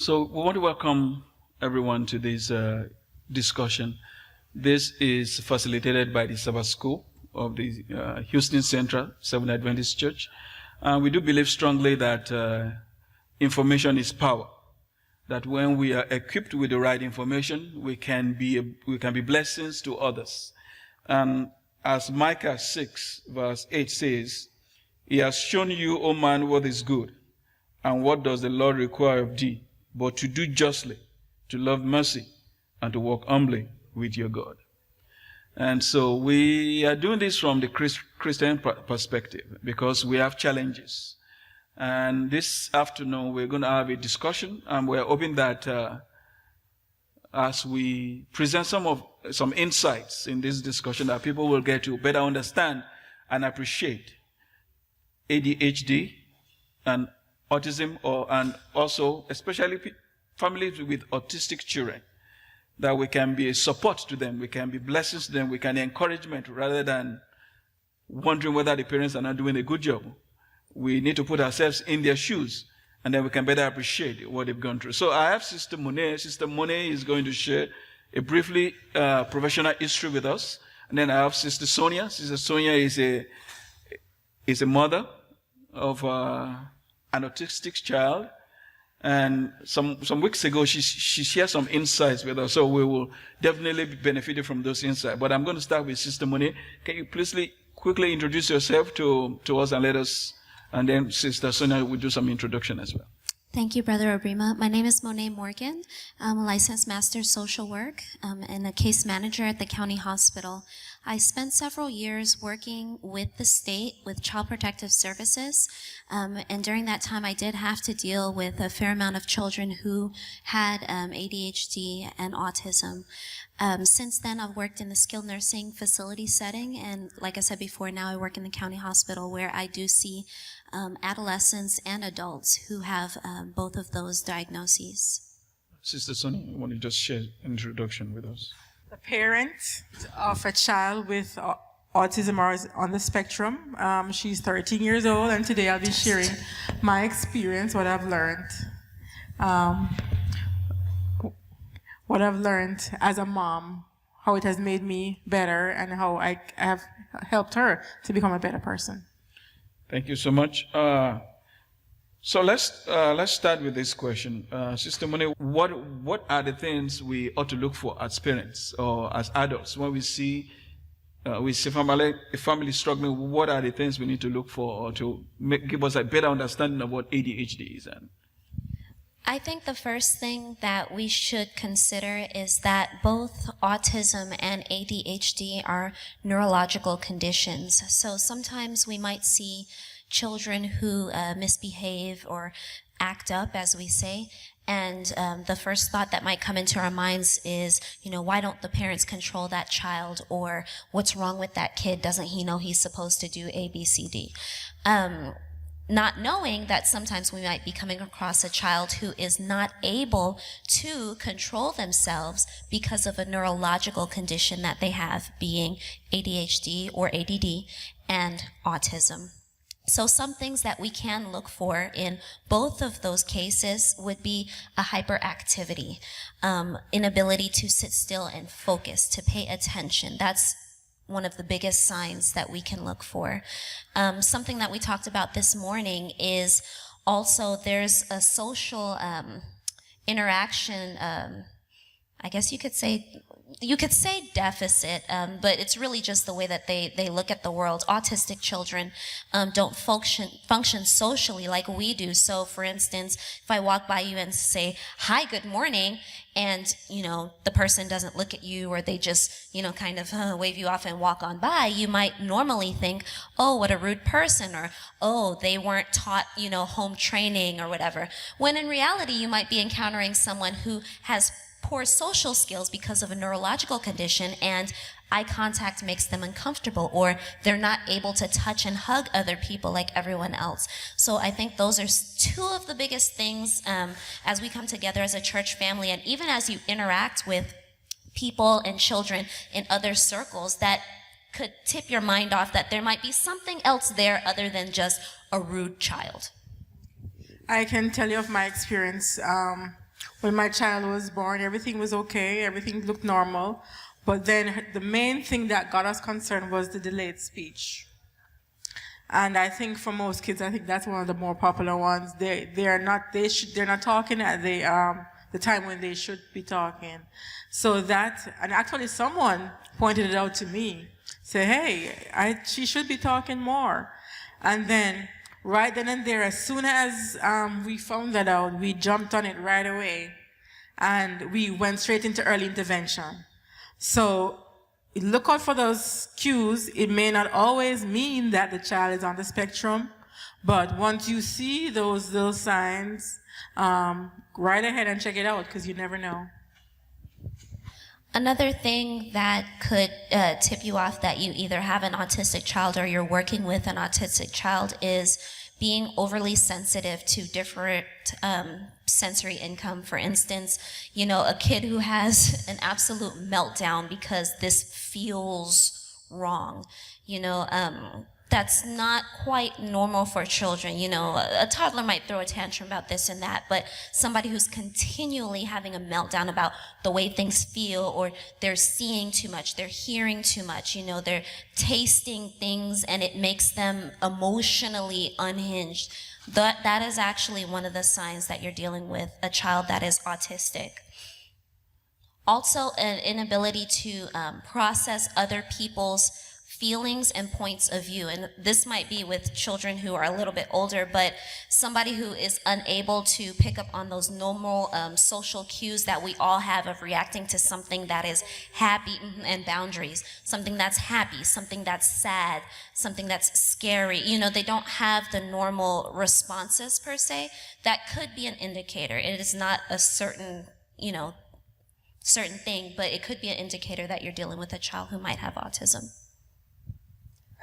So we want to welcome everyone to this discussion. This is facilitated by the Sabbath School of the Houston Central Seventh Adventist Church. We do believe strongly that information is power. That when we are equipped with the right information, we can be blessings to others. And as Micah 6 verse 8 says, "He has shown you, O man, what is good, and what does the Lord require of thee, but to do justly, to love mercy, and to walk humbly with your God." And so we are doing this from the Christian perspective because we have challenges. And this afternoon we're going to have a discussion, and we're hoping that as we present some insights in this discussion, that people will get to better understand and appreciate ADHD and autism, and also especially families with autistic children, that we can be a support to them, we can be blessings to them, we can encouragement rather than wondering whether the parents are not doing a good job. We need to put ourselves in their shoes, and then we can better appreciate what they've gone through. So I have Sister Monet. Sister Monet is going to share a briefly professional history with us. And then I have Sister Sonia. Sister Sonia is a mother of an autistic child. And some weeks ago, she shared some insights with us. So we will definitely be benefited from those insights. But I'm going to start with Sister Monet. Can you please quickly introduce yourself to us and let us, and then Sister Sonia will do some introduction as well. Thank you, Brother Obrima. My name is Monet Morgan. I'm a licensed master of social work and a case manager at the county hospital. I spent several years working with the state with Child Protective Services, and during that time I did have to deal with a fair amount of children who had ADHD and autism. Since then, I've worked in the skilled nursing facility setting, and like I said before, now I work in the county hospital where I do see adolescents and adults who have both of those diagnoses. Sister Sonia, you want to just share an introduction with us? The parent of a child with autism or is on the spectrum. She's 13 years old, and today I'll be sharing my experience, what I've learned. What I've learned as a mom, how it has made me better, and how I have helped her to become a better person. Thank you so much. So let's start with this question. Sister Monet, what are the things we ought to look for as parents or as adults when we see a family struggling? What are the things we need to look for or to give us a better understanding of what ADHD is? I think the first thing that we should consider is that both autism and ADHD are neurological conditions. So sometimes we might see children who misbehave or act up, as we say, and the first thought that might come into our minds is, why don't the parents control that child, or what's wrong with that kid? Doesn't he know he's supposed to do A, B, C, D? Not knowing that sometimes we might be coming across a child who is not able to control themselves because of a neurological condition that they have, being ADHD or ADD and autism. So some things that we can look for in both of those cases would be a hyperactivity, inability to sit still and focus, to pay attention. That's one of the biggest signs that we can look for. Something that we talked about this morning is also there's a social interaction, I guess you could say deficit, but it's really just the way that they look at the world. Autistic children don't function socially like we do. So for instance, if I walk by you and say, "Hi, good morning," and the person doesn't look at you, or they just kind of wave you off and walk on by, you might normally think, "Oh, what a rude person," or "Oh, they weren't taught home training," or whatever, when in reality you might be encountering someone who has poor social skills because of a neurological condition, and eye contact makes them uncomfortable, or they're not able to touch and hug other people like everyone else. So I think those are two of the biggest things as we come together as a church family, and even as you interact with people and children in other circles, that could tip your mind off that there might be something else there other than just a rude child. I can tell you of my experience. When my child was born, everything was okay, everything looked normal. But then the main thing that got us concerned was the delayed speech. And I think for most kids, I think that's one of the more popular ones. They're not talking at the time when they should be talking. So that, and actually someone pointed it out to me, say, hey, she should be talking more. And then right then and there, as soon as we found that out, we jumped on it right away, and we went straight into early intervention. So look out for those cues. It may not always mean that the child is on the spectrum, but once you see those little signs, right ahead and check it out, because you never know. Another thing that could tip you off that you either have an autistic child or you're working with an autistic child is being overly sensitive to different sensory income. For instance, a kid who has an absolute meltdown because this feels wrong, that's not quite normal for children. A toddler might throw a tantrum about this and that, but somebody who's continually having a meltdown about the way things feel, or they're seeing too much, they're hearing too much, they're tasting things and it makes them emotionally unhinged. That is actually one of the signs that you're dealing with a child that is autistic. Also, an inability to process other people's feelings and points of view. And this might be with children who are a little bit older, but somebody who is unable to pick up on those normal social cues that we all have of reacting to something that is happy, and boundaries, something that's happy, something that's sad, something that's scary. They don't have the normal responses per se. That could be an indicator. It is not a certain thing, but it could be an indicator that you're dealing with a child who might have autism.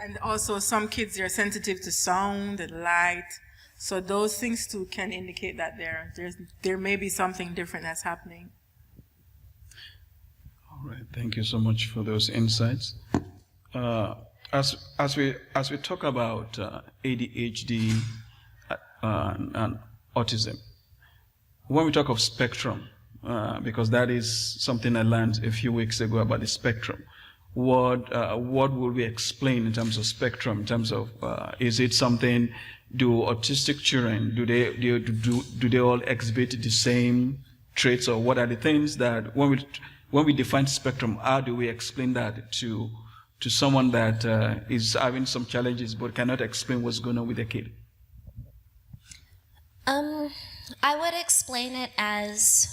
And also some kids are sensitive to sound and light. So those things too can indicate that there may be something different that's happening. All right, thank you so much for those insights. As we talk about ADHD and autism, when we talk of spectrum, because that is something I learned a few weeks ago about the spectrum. What will we explain in terms of spectrum? In terms of is it something? Do autistic children do they all exhibit the same traits, or what are the things that when we define spectrum, how do we explain that to someone that is having some challenges but cannot explain what's going on with the kid? I would explain it as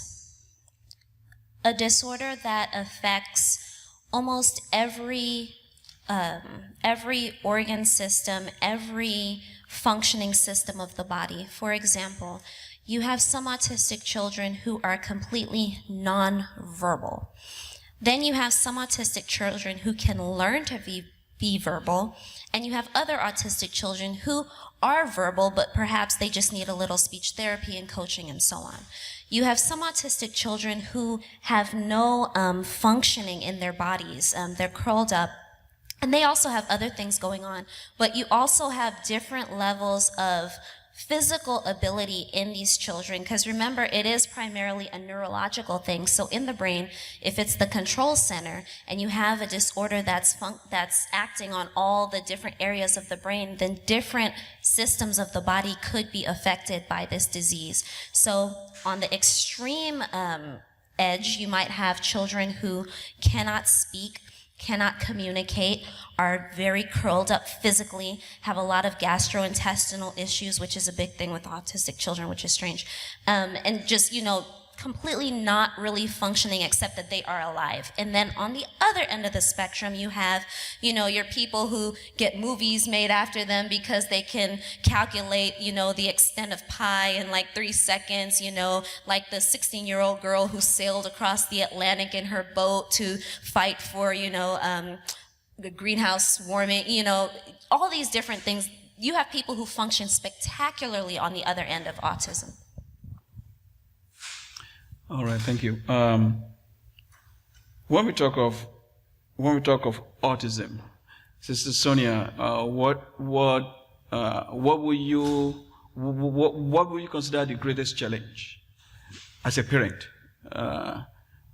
a disorder that affects almost every organ system, every functioning system of the body. For example, you have some autistic children who are completely non-verbal. Then you have some autistic children who can learn to be verbal, and you have other autistic children who are verbal, but perhaps they just need a little speech therapy and coaching and so on. You have some autistic children who have no functioning in their bodies. They're curled up. And they also have other things going on. But you also have different levels of physical ability in these children, because remember, it is primarily a neurological thing. So in the brain, if it's the control center and you have a disorder that's acting on all the different areas of the brain, then different systems of the body could be affected by this disease. So on the extreme edge, you might have children who cannot speak, cannot communicate, are very curled up physically, have a lot of gastrointestinal issues, which is a big thing with autistic children, which is strange, and just, completely not really functioning except that they are alive. And then on the other end of the spectrum, you have, your people who get movies made after them because they can calculate, the extent of pi in like 3 seconds, like the 16-year-old girl who sailed across the Atlantic in her boat to fight for, the greenhouse warming, all these different things. You have people who function spectacularly on the other end of autism. All right, thank you. When we talk of autism, Sister Sonia, what would you consider the greatest challenge as a parent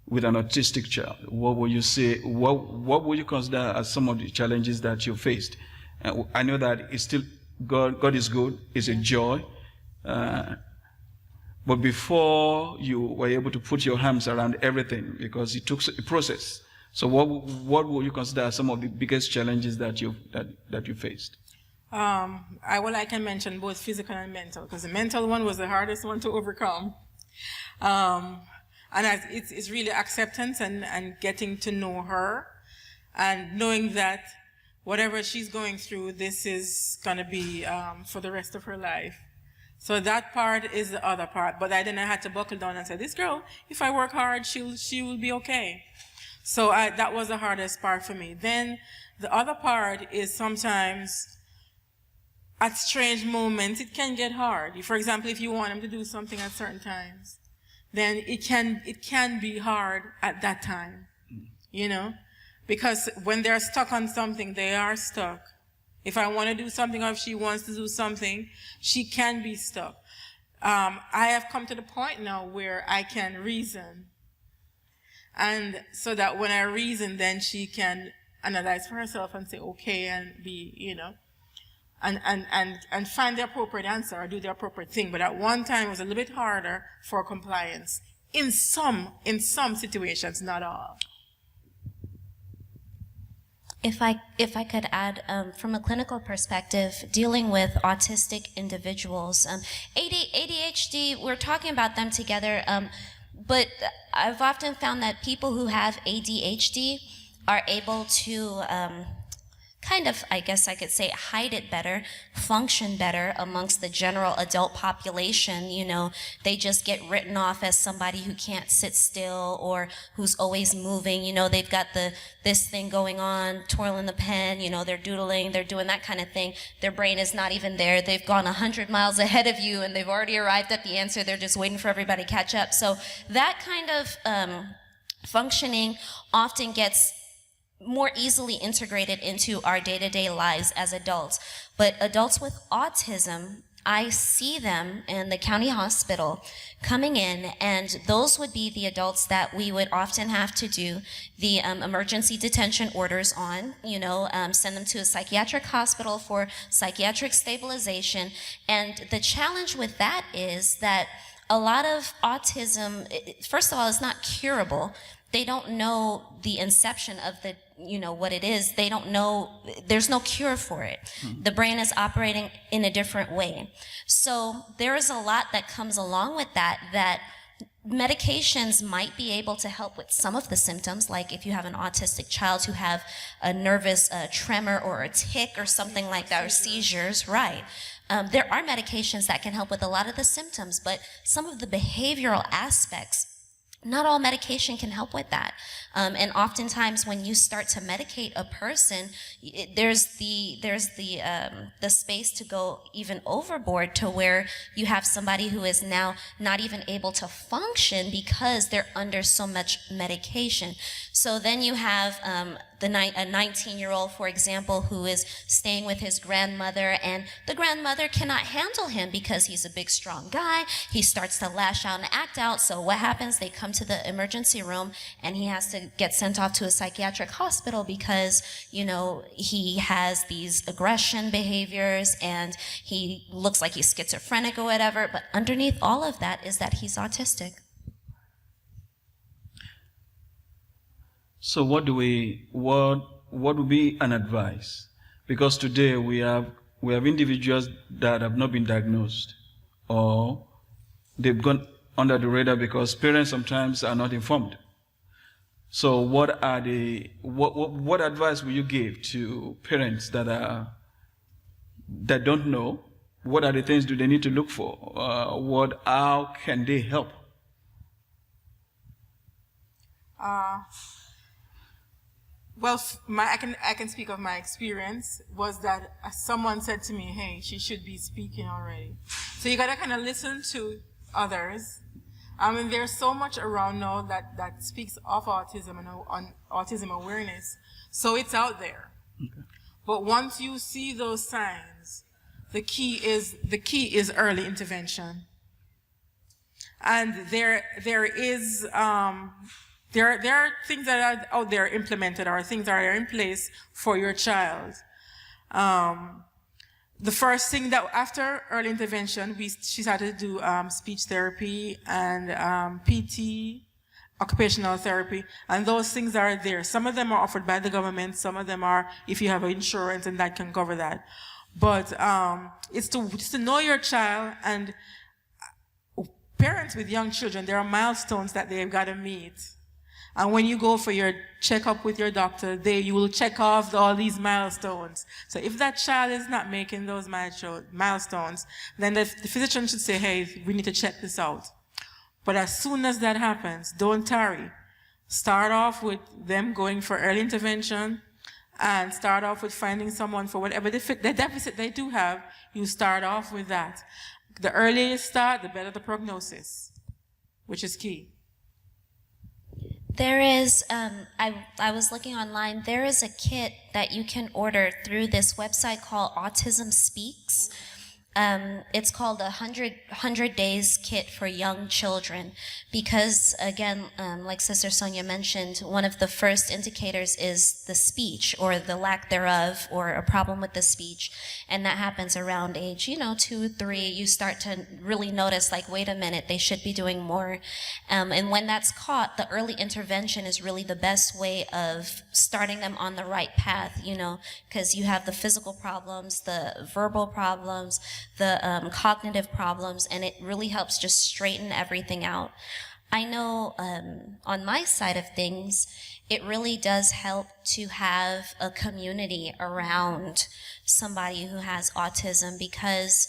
with an autistic child, what would you say, what would you consider as some of the challenges that you faced? I know that it's still, God is good, it's a joy, but before you were able to put your arms around everything, because it took a process. So what would you consider as some of the biggest challenges that you faced? I can mention both physical and mental, because the mental one was the hardest one to overcome. And it's really acceptance and getting to know her and knowing that whatever she's going through, this is going to be for the rest of her life. So that part is the other part. But then I had to buckle down and say, this girl, if I work hard, she will be okay. So that was the hardest part for me. Then the other part is sometimes at strange moments, it can get hard. For example, if you want them to do something at certain times, then it can be hard at that time, you know? Because when they're stuck on something, they are stuck. If I want to do something or if she wants to do something, she can be stuck. I have come to the point now where I can reason. And so that when I reason, then she can analyze for herself and say, okay, and be, you know, and find the appropriate answer or do the appropriate thing. But at one time, it was a little bit harder for compliance in some situations, not all. If I could add, from a clinical perspective, dealing with autistic individuals, ADHD, we're talking about them together, but I've often found that people who have ADHD are able to kind of, I guess I could say, hide it better, function better amongst the general adult population. You know, they just get written off as somebody who can't sit still or who's always moving. You know, they've got this thing going on, twirling the pen, you know, they're doodling, they're doing that kind of thing. Their brain is not even there. They've gone 100 miles ahead of you and they've already arrived at the answer. They're just waiting for everybody to catch up. So that kind of functioning often gets more easily integrated into our day-to-day lives as adults. But adults with autism, I see them in the county hospital coming in, and those would be the adults that we would often have to do the emergency detention orders on, you know, send them to a psychiatric hospital for psychiatric stabilization. And the challenge with that is that a lot of autism, first of all, is not curable. They don't know the inception of the, you know, what it is. They don't know, there's no cure for it. The brain is operating in a different way. So there is a lot that comes along with that medications might be able to help with some of the symptoms, like if you have an autistic child who have a nervous tremor or a tic or something like that, or seizures, right. There are medications that can help with a lot of the symptoms, but some of the behavioral aspects, not all medication can help with that. And oftentimes when you start to medicate a person, there's the space to go even overboard to where you have somebody who is now not even able to function because they're under so much medication. So then you have a 19-year-old, for example, who is staying with his grandmother, and the grandmother cannot handle him because he's a big, strong guy. He starts to lash out and act out. So what happens? They come to the emergency room, and he has to get sent off to a psychiatric hospital because, you know, he has these aggression behaviors, and he looks like he's schizophrenic or whatever. But underneath all of that is that he's autistic. So what would be an advice? Because today we have individuals that have not been diagnosed, or they've gone under the radar because parents sometimes are not informed. So what advice will you give to parents that don't know? What are the things do they need to look for? How can they help? Well, I can speak of my experience, was that someone said to me, hey, she should be speaking already. So you gotta kind of listen to others. I mean, there's so much around now that speaks of autism and on autism awareness. So it's out there. Okay. But once you see those signs, the key is early intervention. And there are things that are out there implemented, or things that are in place for your child. The first thing that after early intervention, she started to do speech therapy and PT, occupational therapy, and those things are there. Some of them are offered by the government, some of them are if you have insurance, and that can cover that. But it's to know your child, and parents with young children, there are milestones that they've got to meet. And when you go for your checkup with your doctor, you will check off all these milestones. So if that child is not making those milestones, then the physician should say, hey, we need to check this out. But as soon as that happens, don't tarry. Start off with them going for early intervention, and start off with finding someone for whatever the deficit they do have. You start off with that. The earlier you start, the better the prognosis, which is key. There is, I was looking online, there is a kit that you can order through this website called Autism Speaks. It's called a 100 Days Kit for Young Children because, again, like Sister Sonia mentioned, one of the first indicators is the speech or the lack thereof or a problem with the speech. And that happens around age, 2, 3. You start to really notice, like, wait a minute, they should be doing more. And when that's caught, the early intervention is really the best way of starting them on the right path, because you have the physical problems, the verbal problems, the cognitive problems, and it really helps just straighten everything out. I know on my side of things, it really does help to have a community around somebody who has autism because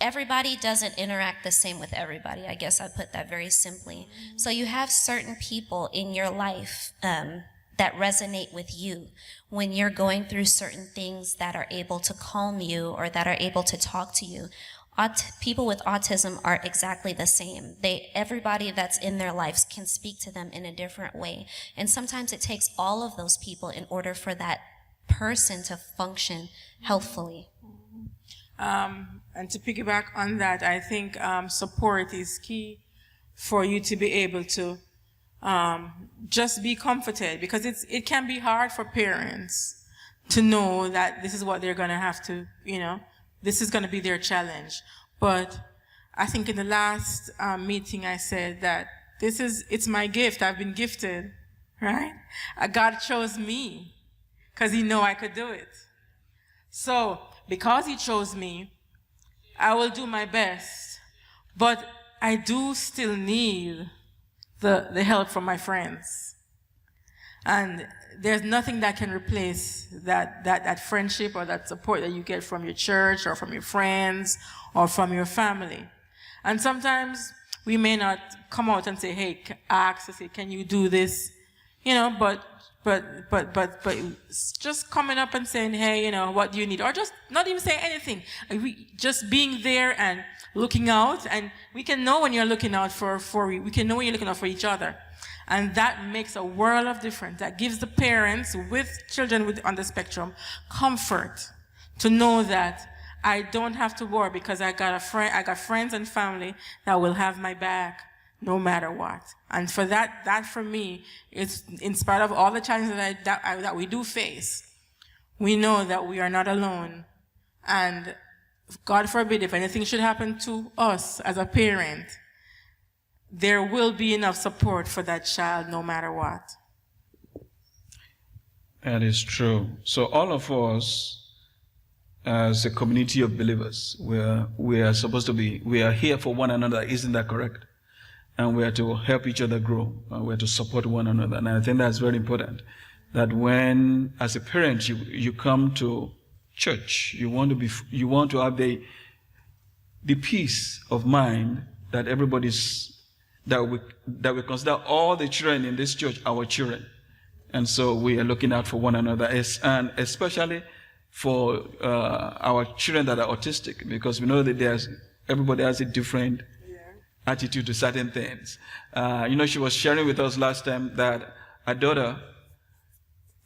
everybody doesn't interact the same with everybody. I guess I put that very simply. So you have certain people in your life that resonate with you when you're going through certain things that are able to calm you or that are able to talk to you. People with autism are exactly the same. Everybody that's in their lives can speak to them in a different way. And sometimes it takes all of those people in order for that person to function healthfully. And to piggyback on that, I think support is key for you to be able to just be comforted, because it can be hard for parents to know that this is what they're going to have to, this is going to be their challenge. But I think in the last meeting I said that it's my gift. I've been gifted, right? God chose me because he knew I could do it. So because he chose me, I will do my best. But I do still need the help from my friends. And there's nothing that can replace that friendship or that support that you get from your church or from your friends or from your family. And sometimes we may not come out and say, hey, ask to say, can you do this? But just coming up and saying, hey, what do you need? Or just not even saying anything. Just being there and looking out, and we can know when you're looking out we can know when you're looking out for each other. And that makes a world of difference. That gives the parents with children on the spectrum comfort to know that I don't have to worry because I got friends and family that will have my back no matter what. And for that for me, it's in spite of all the challenges that we do face, we know that we are not alone. And God forbid, if anything should happen to us as a parent, there will be enough support for that child no matter what. That is true. So all of us, as a community of believers, we are supposed to be, we are here for one another, isn't that correct? And we are to help each other grow, and we are to support one another. And I think that's very important, that when, as a parent, you come to church, you want to have the peace of mind that that we consider all the children in this church our children. And so we are looking out for one another, and especially for our children that are autistic, because we know that everybody has a different attitude to certain things. She was sharing with us last time that her daughter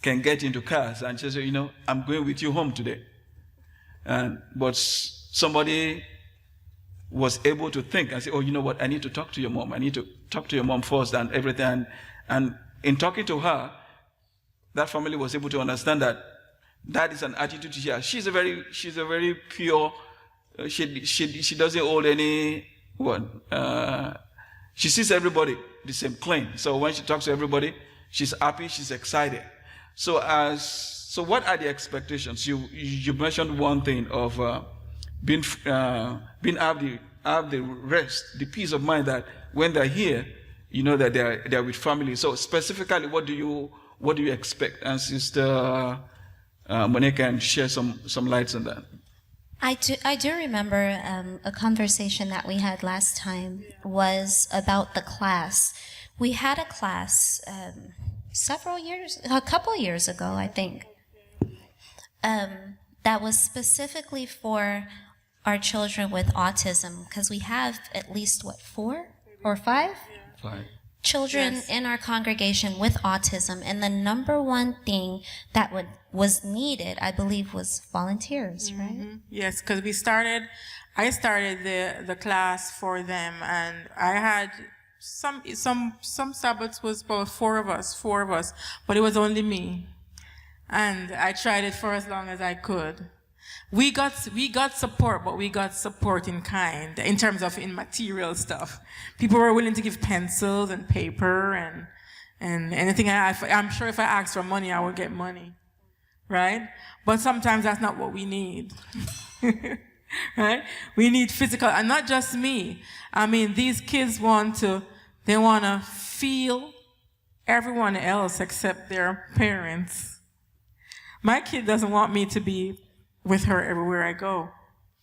can get into cars and she said, I'm going with you home today. But somebody was able to think and say, oh, you know what, I need to talk to your mom. I need to talk to your mom first and everything. And in talking to her, that family was able to understand that that is an attitude here. She's a very pure, she doesn't hold any, she sees everybody the same, clean. So when she talks to everybody, she's happy, she's excited. So what are the expectations? You mentioned one thing of being have the rest, the peace of mind that when they're here, you know that they're with family. So specifically, what do you expect? And Sister Monica can share some lights on that. I do remember a conversation that we had last time was about the class. We had a class a couple years ago, I think, that was specifically for our children with autism, because we have at least, 4 or 5? 5. Children Yes. in our congregation with autism, and the number one thing that was needed, I believe, was volunteers, right? Yes, because I started the class for them, and I had some Sabbaths was about four of us, but it was only me, and I tried it for as long as I could. We got support, but we got support in kind, in terms of in material stuff. People were willing to give pencils and paper and anything. I'm sure if I asked for money, I would get money, right? But sometimes that's not what we need, right? We need physical, and not just me. I mean, these kids want to feel everyone else except their parents. My kid doesn't want me to be with her everywhere I go.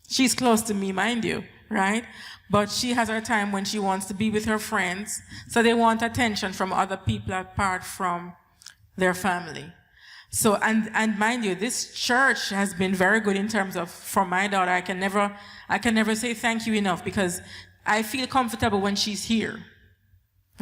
She's close to me, mind you, right? But she has her time when she wants to be with her friends, so they want attention from other people apart from their family. So, and mind you, this church has been very good in terms of, for my daughter, I can never say thank you enough, because I feel comfortable when she's here.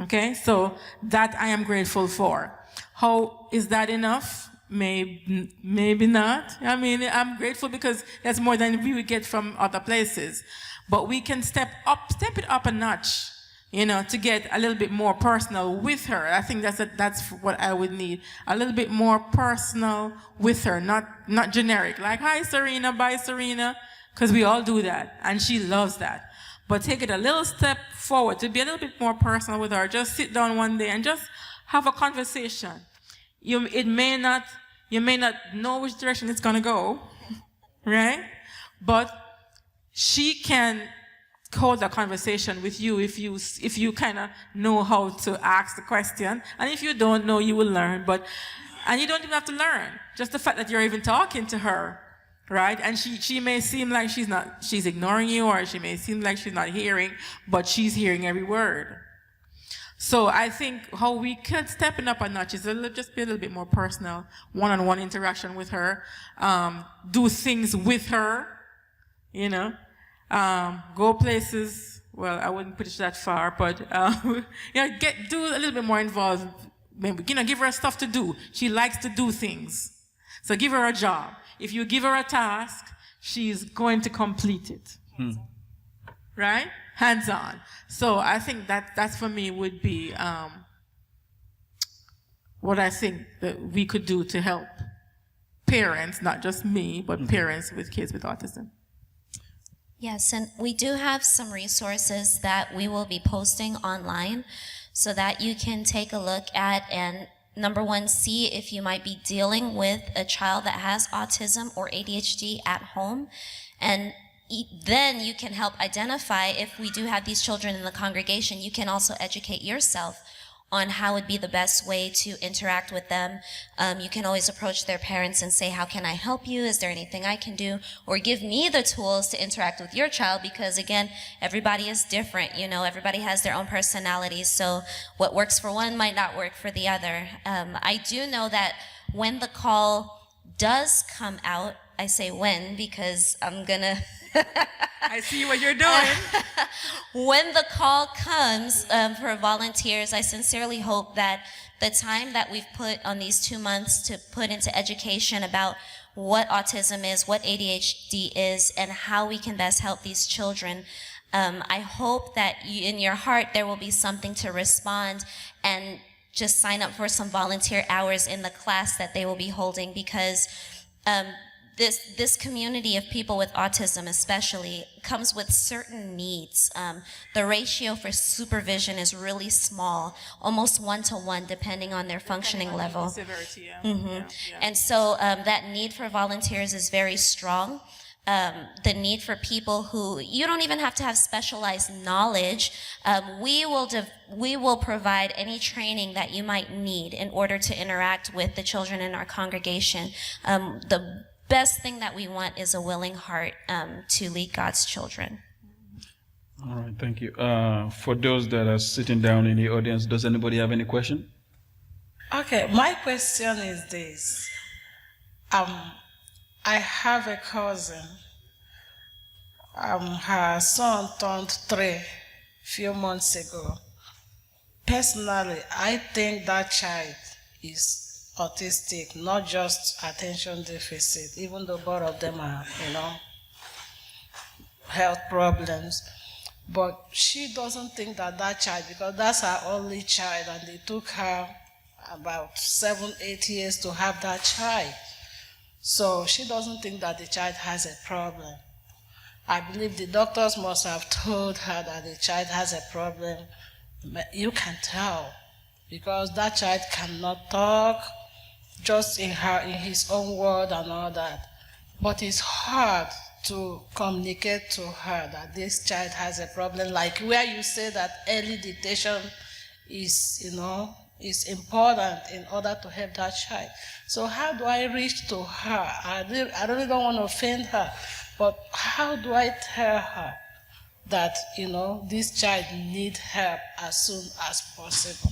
Okay, so that I am grateful for. How is that enough? Maybe not. I mean, I'm grateful because that's more than we would get from other places. But we can step it up a notch, to get a little bit more personal with her. I think that's what I would need. A little bit more personal with her, not generic. Like, hi, Serena, bye, Serena, because we all do that, and she loves that. But take it a little step forward to be a little bit more personal with her. Just sit down one day and just have a conversation. You may not know which direction it's going to go, right? But she can hold a conversation with you if you kind of know how to ask the question. And if you don't know, you will learn. And you don't even have to learn. Just the fact that you're even talking to her, right? And she may seem like she's ignoring you, or she may seem like she's not hearing, but she's hearing every word. So I think how we could step it up a notch is just be a little bit more personal, one-on-one interaction with her, do things with her, go places. Well, I wouldn't put it that far, but do a little bit more involved. Maybe, give her stuff to do. She likes to do things, so give her a job. If you give her a task, she's going to complete it. Right? Hands-on. So I think that's for me would be what I think that we could do to help parents, not just me, but parents with kids with autism. Yes, and we do have some resources that we will be posting online so that you can take a look at and, number one, see if you might be dealing with a child that has autism or ADHD at home, and then you can help identify if we do have these children in the congregation. You can also educate yourself on how would be the best way to interact with them. You can always approach their parents and say, how can I help you? Is there anything I can do? Or give me the tools to interact with your child, because again, everybody is different. Everybody has their own personalities. So what works for one might not work for the other. I do know that when the call does come out, I say when because I'm gonna I see what you're doing. When the call comes for volunteers, I sincerely hope that the time that we've put on these 2 months to put into education about what autism is, what ADHD is, and how we can best help these children, I hope that in your heart there will be something to respond and just sign up for some volunteer hours in the class that they will be holding, because this community of people with autism especially comes with certain needs. The ratio for supervision is really small, almost 1-to-1, depending on their functioning level. Severity, yeah. Yeah. And so that need for volunteers is very strong. The need for people who, you don't even have to have specialized knowledge. We will provide any training that you might need in order to interact with the children in our congregation. The best thing that we want is a willing heart to lead God's children. All right, thank you. For those that are sitting down in the audience, does anybody have any question? Okay, my question is this. I have a cousin. Her son turned 3 few months ago. Personally, I think that child is autistic, not just attention deficit, even though both of them are, health problems. But she doesn't think that child, because that's her only child, and it took her about 7-8 years to have that child. So she doesn't think that the child has a problem. I believe the doctors must have told her that the child has a problem. You can tell, because that child cannot talk, just in his own word and all that. But it's hard to communicate to her that this child has a problem, like where you say that early detection is, is important in order to help that child. So how do I reach to her? I really don't want to offend her, but how do I tell her that, this child needs help as soon as possible?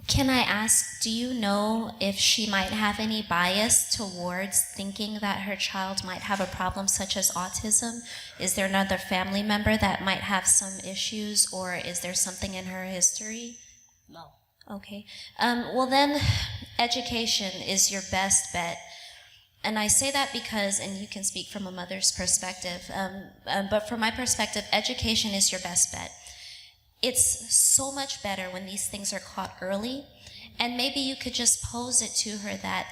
Can I ask, do you know if she might have any bias towards thinking that her child might have a problem such as autism? Is there another family member that might have some issues, or is there something in her history? No. Okay. Well then, education is your best bet. And I say that because, and you can speak from a mother's perspective, but from my perspective, education is your best bet. It's so much better when these things are caught early, and maybe you could just pose it to her that,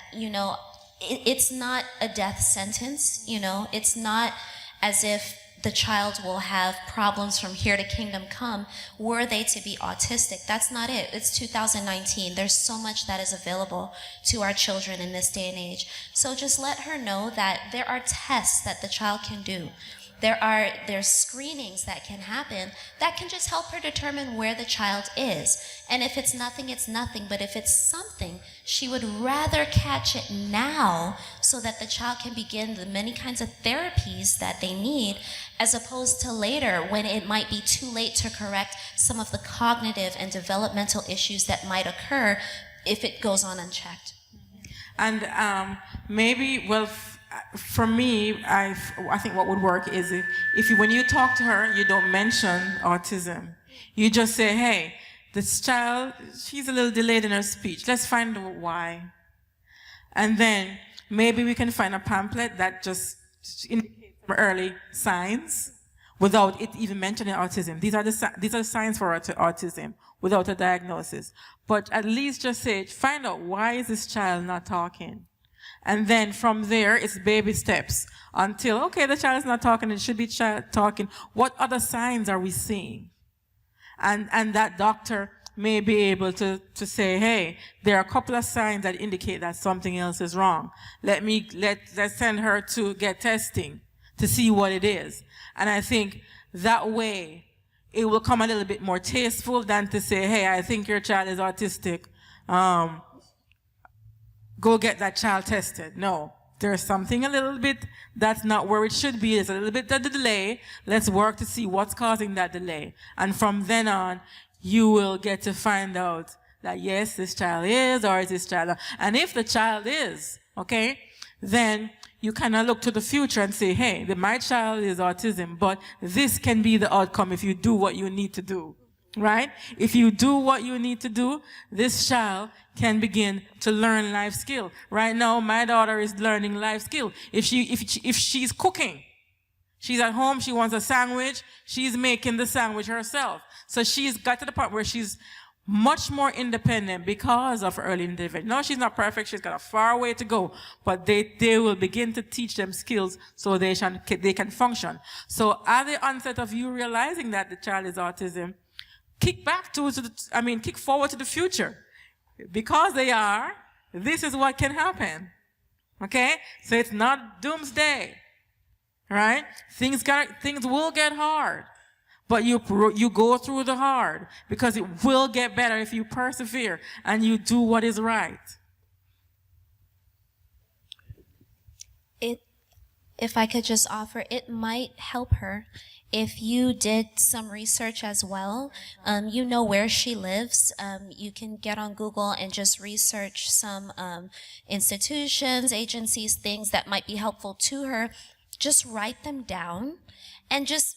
it's not a death sentence, it's not as if the child will have problems from here to kingdom come were they to be autistic. That's not it. It's 2019. There's so much that is available to our children in this day and age. So just let her know that there are tests that the child can do. There's screenings that can happen that can just help her determine where the child is. And if it's nothing, it's nothing. But if it's something, she would rather catch it now so that the child can begin the many kinds of therapies that they need, as opposed to later when it might be too late to correct some of the cognitive and developmental issues that might occur if it goes on unchecked. And for me, I think what would work is if when you talk to her, you don't mention autism. You just say, hey, this child, she's a little delayed in her speech. Let's find out why. And then maybe we can find a pamphlet that just indicates early signs without it even mentioning autism. These are the signs for autism without a diagnosis. But at least just say, find out why is this child not talking. And then from there, it's baby steps until, okay, the child is not talking, it should be talking. What other signs are we seeing? And that doctor may be able to say, hey, there are a couple of signs that indicate that something else is wrong. Let's send her to get testing to see what it is. And I think that way it will come a little bit more tasteful than to say, hey, I think your child is autistic. Go get that child tested. No, there's something a little bit that's not where it should be. There's a little bit of the delay. Let's work to see what's causing that delay. And from then on, you will get to find out that yes, this child is, or is this child not. And if the child is, okay, then you kind of look to the future and say, hey, my child is autism, but this can be the outcome if you do what you need to do. Right? If you do what you need to do, this child can begin to learn life skill. Right now, my daughter is learning life skill. If she's cooking, She's at home, she wants a sandwich, she's making the sandwich herself. So she's got to the point where she's much more independent because of early intervention. No, she's not perfect, she's got a far way to go, but they will begin to teach them skills so they can function. So at the onset of you realizing that the child is autism, kick forward to the future. Because they are, this is what can happen. Okay? So it's not doomsday. Right? Things will get hard. But you go through the hard because it will get better if you persevere and you do what is right. If I could just offer, it might help her if you did some research as well. You know where she lives. You can get on Google and just research some institutions, agencies, things that might be helpful to her. Just write them down and just,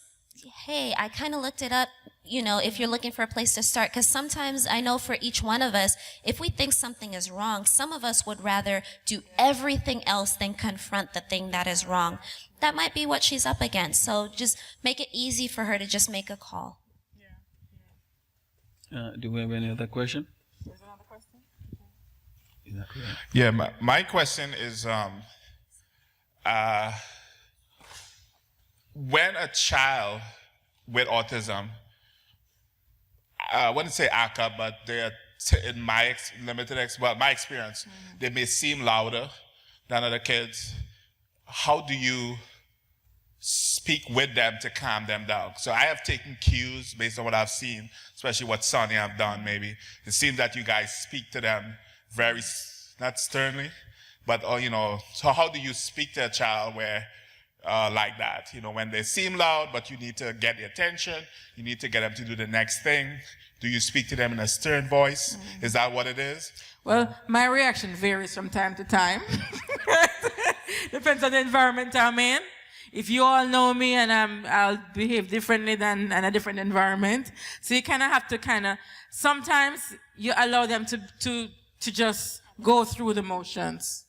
hey, I kind of looked it up, if you're looking for a place to start. Because sometimes I know for each one of us, if we think something is wrong, some of us would rather do everything else than confront the thing that is wrong. That might be what she's up against. So just make it easy for her to just make a call. Do we have any other question? There's another question? Is that correct? Yeah, my question is, when a child with autism, I wouldn't say act up, but they're in my my experience, they may seem louder than other kids. How do you speak with them to calm them down? So I have taken cues based on what I've seen, especially what Sonny have done maybe. It seems that you guys speak to them very, not sternly, but, so how do you speak to a child where, like that, when they seem loud, but you need to get the attention, you need to get them to do the next thing. Do you speak to them in a stern voice? Is that what it is? Well, my reaction varies from time to time. Depends on the environment I'm in. If you all know me and I'll behave differently than in a different environment. So you kind of have to sometimes you allow them to just go through the motions.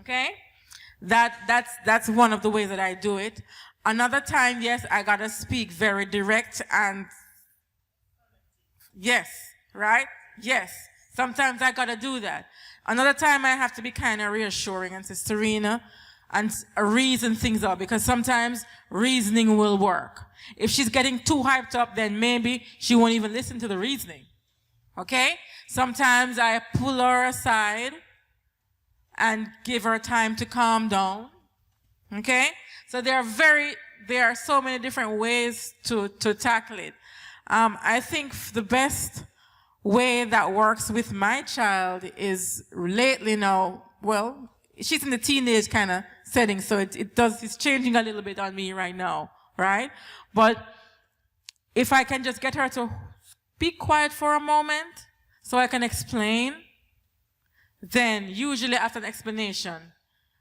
Okay? That's one of the ways that I do it. Another time, yes, I gotta speak very direct and yes, right? Yes. Sometimes I gotta do that. Another time I have to be kind of reassuring and say, Serena, and reason things out, because sometimes reasoning will work. If she's getting too hyped up, then maybe she won't even listen to the reasoning. Okay? Sometimes I pull her aside and give her time to calm down. Okay? So there are so many different ways to tackle it. I think the best way that works with my child is lately now, well, she's in the teenage kind of setting, so it's changing a little bit on me right now, right? But if I can just get her to be quiet for a moment so I can explain, then usually after an explanation,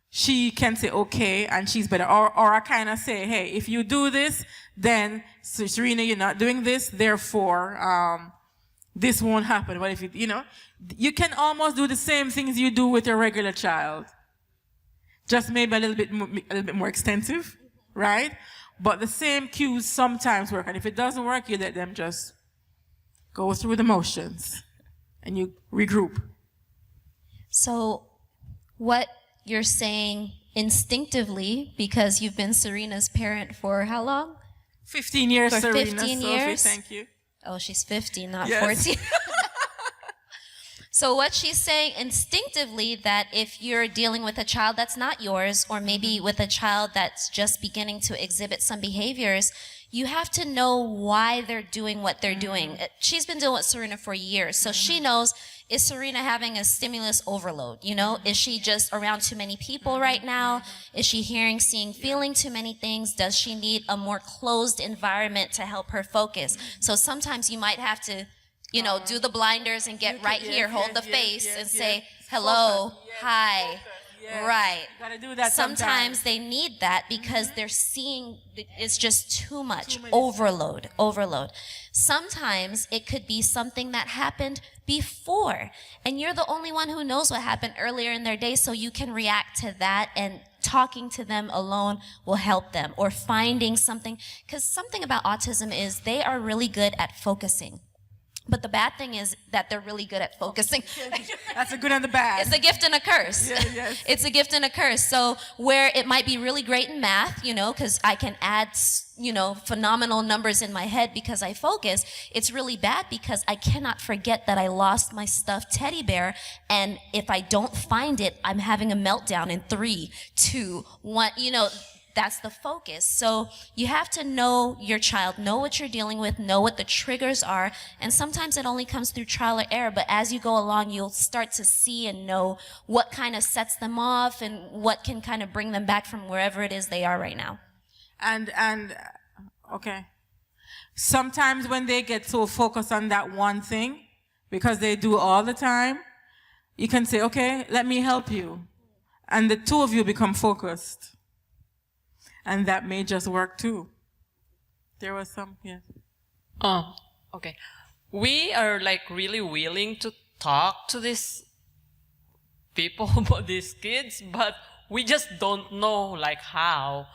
she can say, okay, and she's better. Or I kind of say, hey, if you do this, then, Serena, you're not doing this, therefore, this won't happen. But if you can almost do the same things you do with your regular child. Just maybe a little bit more extensive, right? But the same cues sometimes work. And if it doesn't work, you let them just go through the motions and you regroup. So what you're saying instinctively, because you've been Serena's parent for how long? 15 years, For Serena. 15 Sophie, years? thank you. Oh, she's 50, not Yes. 14. So what she's saying instinctively, that if you're dealing with a child that's not yours, or maybe with a child that's just beginning to exhibit some behaviors, you have to know why they're doing what they're doing. She's been dealing with Serena for years, so she knows, is Serena having a stimulus overload? Is she just around too many people right now? Is she hearing, seeing, feeling too many things? Does she need a more closed environment to help her focus? So sometimes you might have to do the blinders and get right here, hold the face and say, hello, hi, right. Gotta do that Sometimes they need that because they're seeing it's just too much, overload. Sometimes it could be something that happened before, and you're the only one who knows what happened earlier in their day, so you can react to that and talking to them alone will help them, or finding something. Because something about autism is they are really good at focusing. But the bad thing is that they're really good at focusing. That's a good and the bad. It's a gift and a curse. Yeah, yes. It's a gift and a curse. So where it might be really great in math, because I can add, phenomenal numbers in my head because I focus, it's really bad because I cannot forget that I lost my stuffed teddy bear, and if I don't find it, I'm having a meltdown in 3, 2, 1, That's the focus. So you have to know your child, know what you're dealing with, know what the triggers are. And sometimes it only comes through trial or error, but as you go along, you'll start to see and know what kind of sets them off and what can kind of bring them back from wherever it is they are right now. And okay. Sometimes when they get so focused on that one thing, because they do all the time, you can say, okay, let me help you. And the two of you become focused. And that may just work too. There was some, yes. Oh, okay. We are really willing to talk to these people about these kids, but we just don't know how.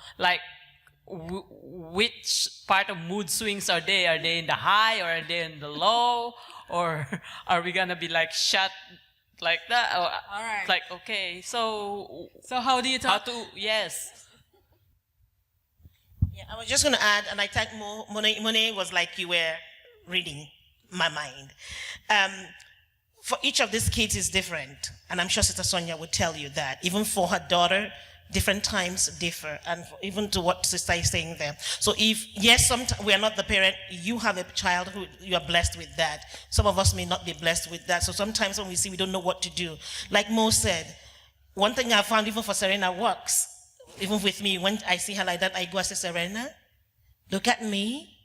Which part of mood swings are they? Are they in the high or are they in the low? Or are we gonna be shut like that? Or, all right. Okay, so how do you talk? Yes. Yeah, I was just going to add, and I think Monet was like you were reading my mind. For each of these kids is different, and I'm sure Sister Sonia would tell you that. Even for her daughter, different times differ, and even to what Sister is saying there. So sometimes we are not the parent, you have a child who you are blessed with that. Some of us may not be blessed with that. So sometimes when we see we don't know what to do. Like Mo said, one thing I found even for Serena works. Even with me, when I see her like that, I go, I say, Serena, look at me,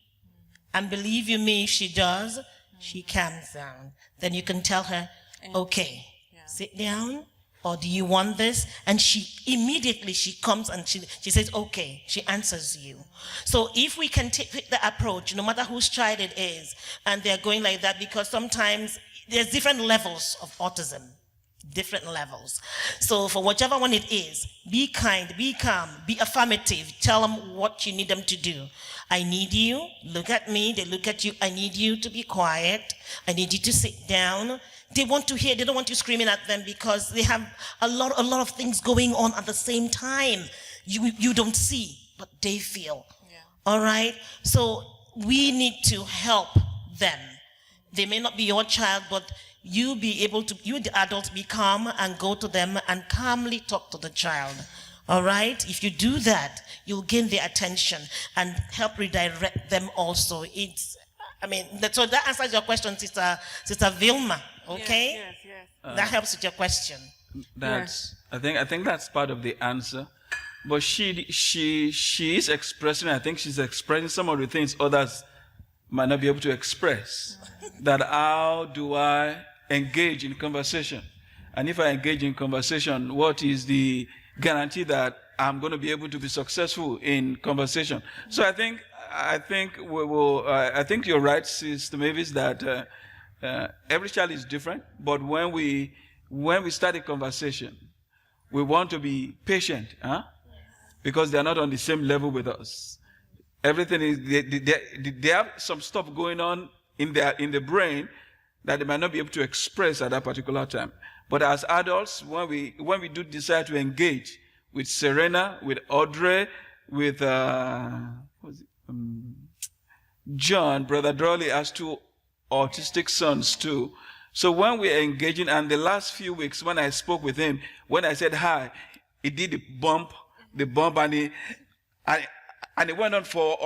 and believe you me, if she does, she calms down. Then you can tell her, okay, sit down, or do you want this? And she immediately, she comes and she says, okay, she answers you. So if we can take the approach, no matter whose child it is, and they're going like that, because sometimes there's different levels of autism. Different levels. So for whichever one it is, be kind, be calm, be affirmative. Tell them what you need them to do. I need you. Look at me. They look at you. I need you to be quiet. I need you to sit down. They want to hear. They don't want you screaming at them because they have a lot of things going on at the same time. You don't see, but they feel. Yeah. All right? So we need to help them. They may not be your child, but you the adult, be calm and go to them and calmly talk to the child. All right? If you do that, you'll gain their attention and help redirect them also. So that answers your question, Sister Vilma. Okay? Yes. That helps with your question. I think that's part of the answer. But she is expressing, I think she's expressing some of the things others might not be able to express. That how do I engage in conversation? And if I engage in conversation, what is the guarantee that I'm going to be able to be successful in conversation? So I think you're right, Sister Mavis, that every child is different. But when we start a conversation, we want to be patient, because they are not on the same level with us. Everything is they have some stuff going on in the brain that they might not be able to express at that particular time. But as adults, when we do decide to engage with Serena, with Audrey, with John, Brother Drawley has 2 autistic sons too. So when we're engaging, and the last few weeks when I spoke with him, when I said hi, he did the bump, and it went on for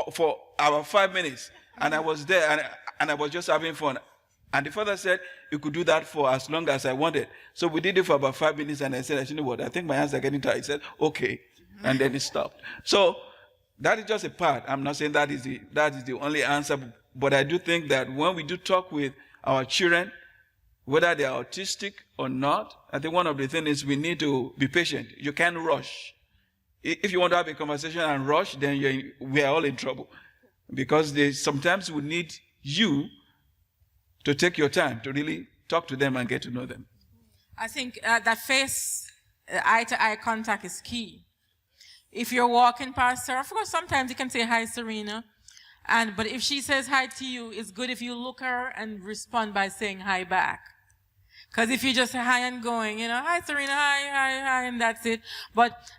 about 5 minutes, and I was there, and I was just having fun. And the father said you could do that for as long as I wanted. So we did it for about 5 minutes, and I said, you know what, I think my hands are getting tired. He said, okay, and then it stopped. So that is just a part. I'm not saying that is the only answer, but I do think that when we do talk with our children, whether they are autistic or not, I think one of the things is we need to be patient. You can't rush. If you want to have a conversation and rush, then we are all in trouble. Because sometimes we need you to take your time to really talk to them and get to know them. I think that face, eye-to-eye contact is key. If you're walking past her, of course, sometimes you can say, hi, Serena. But if she says hi to you, it's good if you look her and respond by saying hi back. Because if you just say hi and going, hi, Serena, hi, and that's it.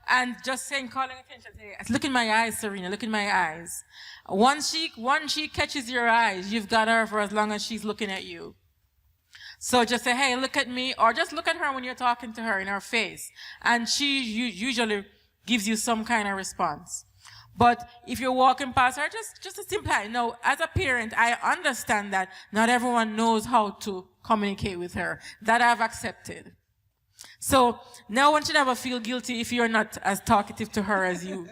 And just saying, calling attention, say, look in my eyes, Serena, look in my eyes. Once she catches your eyes, you've got her for as long as she's looking at you. So just say, hey, look at me, or just look at her when you're talking to her in her face. And she usually gives you some kind of response. But if you're walking past her, just a simple hi. No, as a parent, I understand that not everyone knows how to communicate with her. That I've accepted. So no one should ever feel guilty if you're not as talkative to her as you,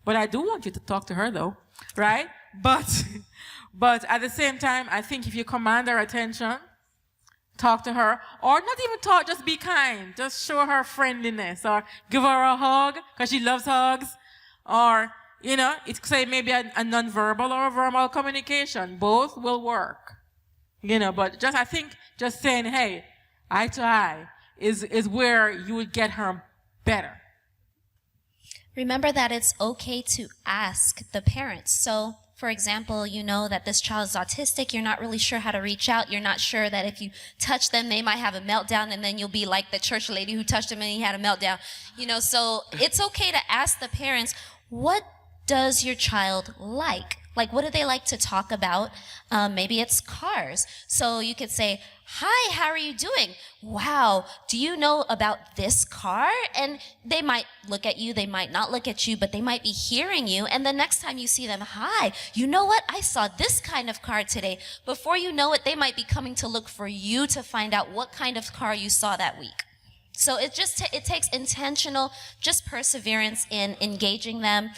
But I do want you to talk to her though, right? But at the same time, I think if you command her attention, talk to her, or not even talk, just be kind. Just show her friendliness, or give her a hug, because she loves hugs. Or, it's say maybe a nonverbal or a verbal communication. Both will work. But I think just saying, hey, eye to eye is where you would get her better. Remember that it's okay to ask the parents. So, for example, you know that this child is autistic, you're not really sure how to reach out, you're not sure that if you touch them, they might have a meltdown, and then you'll be like the church lady who touched him and he had a meltdown. So it's okay to ask the parents, what does your child like? Like, what do they like to talk about? Maybe it's cars. So you could say, hi, how are you doing? Wow, do you know about this car? And they might look at you, they might not look at you, but they might be hearing you. And the next time you see them, hi, you know what? I saw this kind of car today. Before you know it, they might be coming to look for you to find out what kind of car you saw that week. So it takes intentional, just perseverance in engaging them.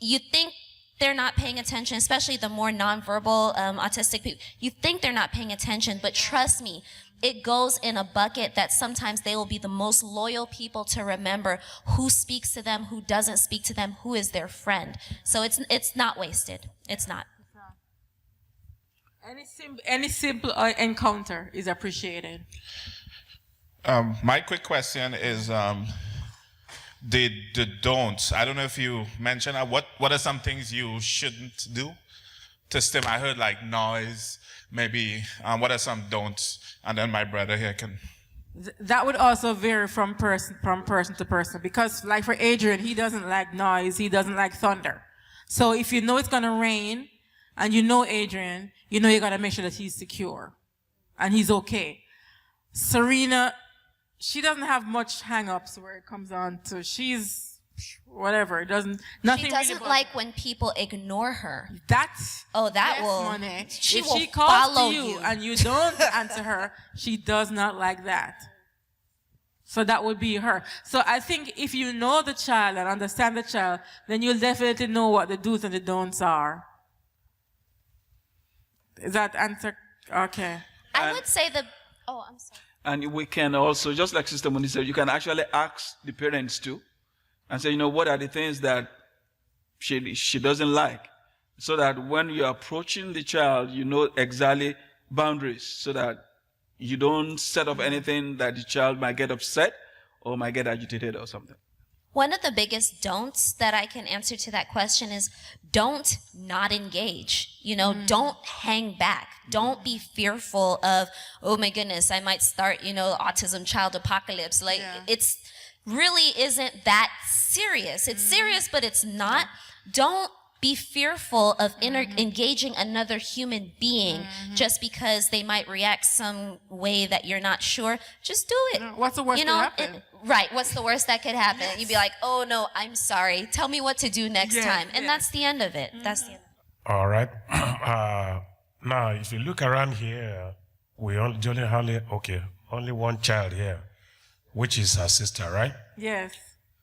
You think they're not paying attention, especially the more nonverbal autistic people. You think they're not paying attention, but trust me, it goes in a bucket that sometimes they will be the most loyal people to remember who speaks to them, who doesn't speak to them, who is their friend. So it's not wasted. It's not. Any simple encounter is appreciated. My quick question is the don'ts. I don't know if you mentioned that. What are some things you shouldn't do to stim? I heard like noise, maybe. What are some don'ts? And then my brother here can. That would also vary from person to person, because like for Adrian, he doesn't like noise, he doesn't like thunder. So if you know it's gonna rain and you know Adrian, you gotta make sure that he's secure and he's okay. Serena, she doesn't have much hang-ups where it comes on to, she's whatever, nothing She doesn't really like when people ignore her. That's that will. money. She if will she calls follow to you you. and you don't answer her, she does not like that. So that would be her. So I think if you know the child and understand the child, then you'll definitely know what the do's and the don'ts are. Is that answer? Okay. I would say oh, I'm sorry. And we can also, just like Sister Moni said, you can actually ask the parents too and say, what are the things that she doesn't like? So that when you're approaching the child, you know exactly boundaries, so that you don't set up anything that the child might get upset or might get agitated or something. One of the biggest don'ts that I can answer to that question is don't not engage. Don't hang back. Don't be fearful of, oh my goodness, I might start, autism child apocalypse. Like, it's really isn't that serious. It's serious, but it's not. Don't be fearful of engaging another human being just because they might react some way that you're not sure. Just do it. What's the worst that could happen? Right. What's the worst that could happen? Yes. You'd be like, oh no, I'm sorry. Tell me what to do next time. And that's the end of it. That's the end. All right. Now, if you look around here, we only one child here, which is her sister, right? Yes.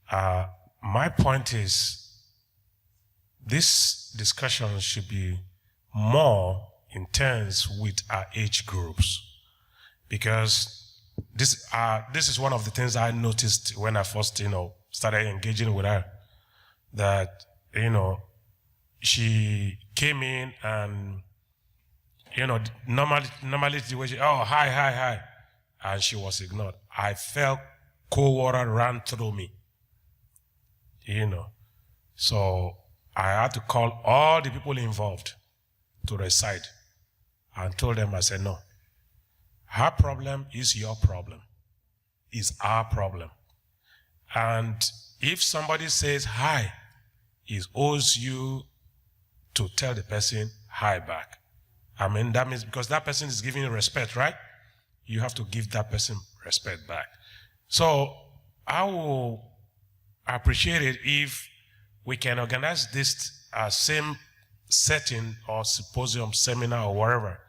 My point is, this discussion should be more intense with our age groups, because this is one of the things I noticed when I first started engaging with her, that she came in and normally the way hi, and she was ignored. I felt cold water ran through me. you know. So I had to call all the people involved to the side and told them, I said, no, her problem is your problem, is our problem. And if somebody says hi, it owes you to tell the person hi back. I mean, that means because that person is giving you respect, right? You have to give that person respect back. So I will appreciate it if we can organize this same setting or symposium, seminar, or whatever,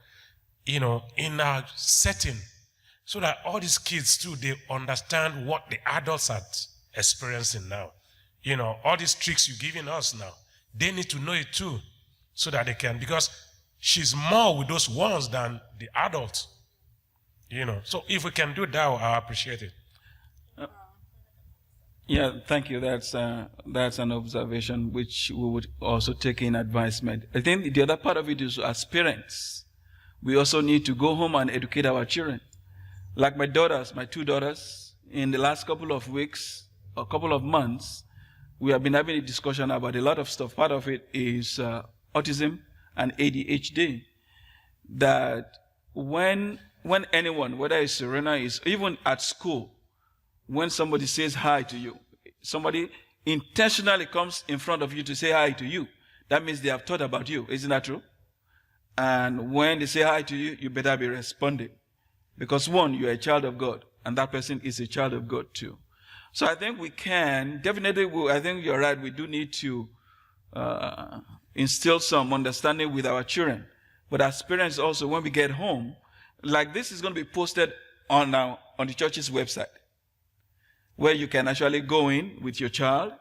you know, in a setting so that all these kids too, they understand what the adults are experiencing now. You know, all these tricks you're giving us now, they need to know it too so that they can, because she's more with those ones than the adults, you know. So if we can do that, I appreciate it. Yeah, thank you. That's an observation which we would also take in advisement. I think the other part of it is as parents, we also need to go home and educate our children. Like my daughters, my two daughters, in the last couple of weeks or couple of months, we have been having a discussion about a lot of stuff. Part of it is autism and ADHD. That when anyone, whether it's Serena, is even at school, when somebody says hi to you, somebody intentionally comes in front of you to say hi to you, that means they have thought about you. Isn't that true? And when they say hi to you, you better be responding. Because one, you're a child of God, and that person is a child of God too. So I think we can, definitely, I think you're right, we do need to instill some understanding with our children. But as parents also, when we get home, like this is going to be posted on the church's website, where you can actually go in with your child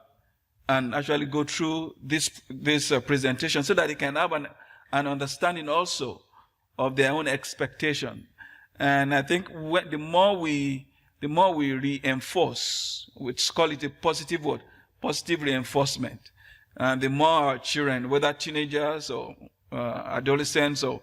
and actually go through this presentation so that they can have an understanding also of their own expectation. And I think the more we reinforce, which call it a positive word, positive reinforcement, and the more our children, whether teenagers or adolescents, or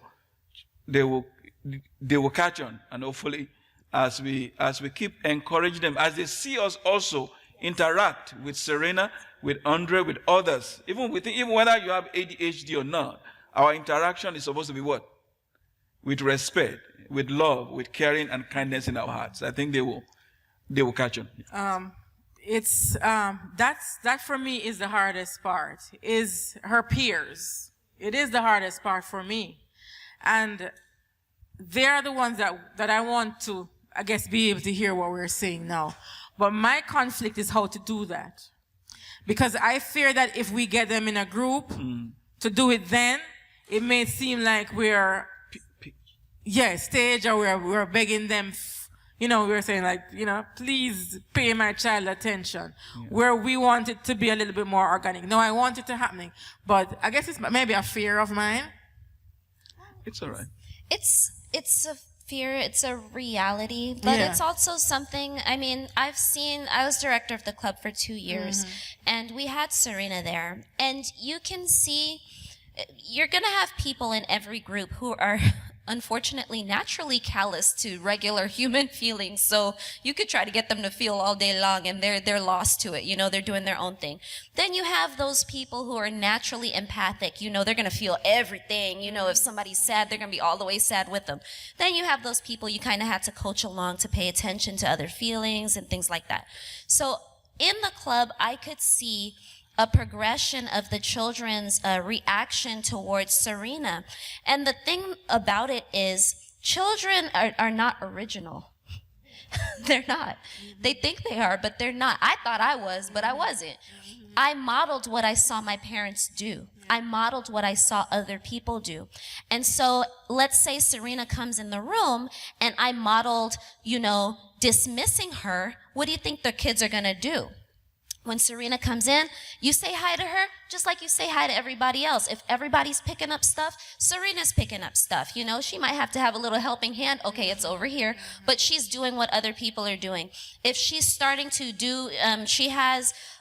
they will catch on, and hopefully as we keep encouraging them, as they see us also interact with Serena, with Andre, with others, even whether you have ADHD or not, our interaction is supposed to be what? With respect, with love, with caring and kindness in our hearts. I think they will catch on. That for me is the hardest part, is her peers. It is the hardest part for me. And they're the ones that I want to, I guess, be able to hear what we're saying now. But my conflict is how to do that. Because I fear that if we get them in a group to do it then, it may seem like we're, stage, or we're begging them, we're saying like, please pay my child attention. Yeah. Where we want it to be a little bit more organic. No, I want it to happen. But I guess it's maybe a fear of mine. It's all right. It's a fear, it's a reality, but it's also something, I was director of the club for 2 years, and we had Serena there, and you can see, you're going to have people in every group who are unfortunately naturally callous to regular human feelings, so you could try to get them to feel all day long and they're lost to it, they're doing their own thing. Then you have those people who are naturally empathic, they're going to feel everything, if somebody's sad, they're going to be all the way sad with them. Then you have those people you kind of had to coach along to pay attention to other feelings and things like that. So in the club, I could see a progression of the children's reaction towards Serena. And the thing about it is, children are not original. They're not. They think they are, but they're not. I thought I was, but I wasn't. I modeled what I saw my parents do. I modeled what I saw other people do. And so let's say Serena comes in the room and I modeled, dismissing her. What do you think the kids are going to do? When Serena comes in, you say hi to her just like you say hi to everybody else. If everybody's picking up stuff, Serena's picking up stuff. She might have to have a little helping hand. Okay, it's over here. But she's doing what other people are doing. If she's starting to do,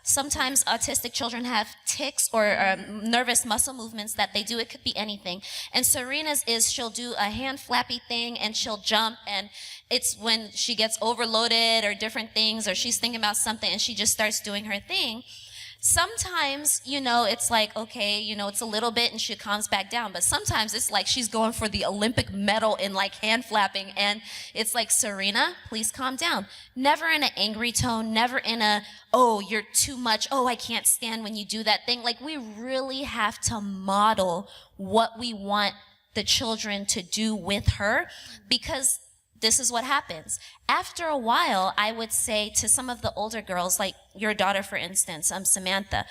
sometimes autistic children have tics or nervous muscle movements that they do. It could be anything. And Serena's is she'll do a hand flappy thing and she'll jump, and it's when she gets overloaded or different things, or she's thinking about something and she just starts doing her thing. Sometimes, it's like, okay, it's a little bit and she calms back down. But sometimes it's like she's going for the Olympic medal in like hand flapping. And it's like, Serena, please calm down. Never in an angry tone, never in a, oh, you're too much. Oh, I can't stand when you do that thing. Like, we really have to model what we want the children to do with her, because this is what happens. After a while, I would say to some of the older girls, like your daughter, for instance, Samantha,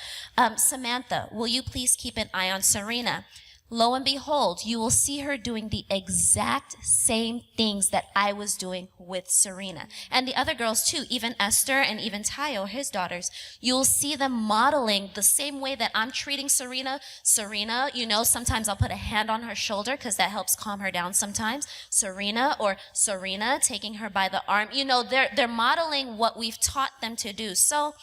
Samantha, will you please keep an eye on Serena? Lo and behold, you will see her doing the exact same things that I was doing with Serena. And the other girls too, even Esther and even Tayo, his daughters, you'll see them modeling the same way that I'm treating Serena. Serena, sometimes I'll put a hand on her shoulder because that helps calm her down sometimes. Serena, or Serena taking her by the arm. They're modeling what we've taught them to do. So,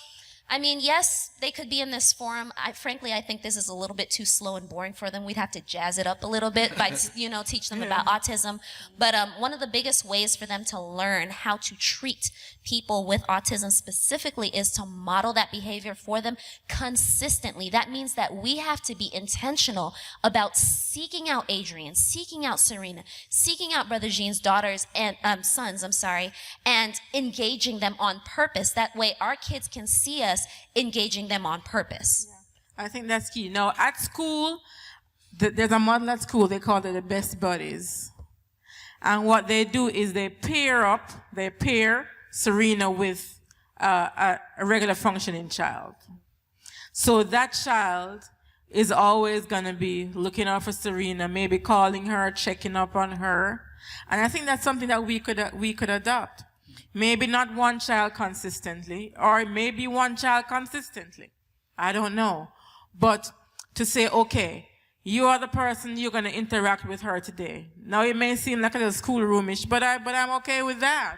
I mean, yes, they could be in this forum. Frankly, I think this is a little bit too slow and boring for them. We'd have to jazz it up a little bit by, teach them about autism. But one of the biggest ways for them to learn how to treat people with autism specifically is to model that behavior for them consistently. That means that we have to be intentional about seeking out Adrian, seeking out Serena, seeking out Brother Jean's daughters and sons, and engaging them on purpose. That way our kids can see us engaging them on purpose. Yeah. I think that's key. Now, at school, there's a model at school, they call it the best buddies. And what they do is they pair Serena with a regular functioning child. So that child is always going to be looking out for Serena, maybe calling her, checking up on her. And I think that's something that we could adopt. Maybe not one child consistently, or maybe one child consistently. I don't know. But to say, okay, you are the person, you're going to interact with her today. Now, it may seem like a little schoolroomish, but I'm okay with that.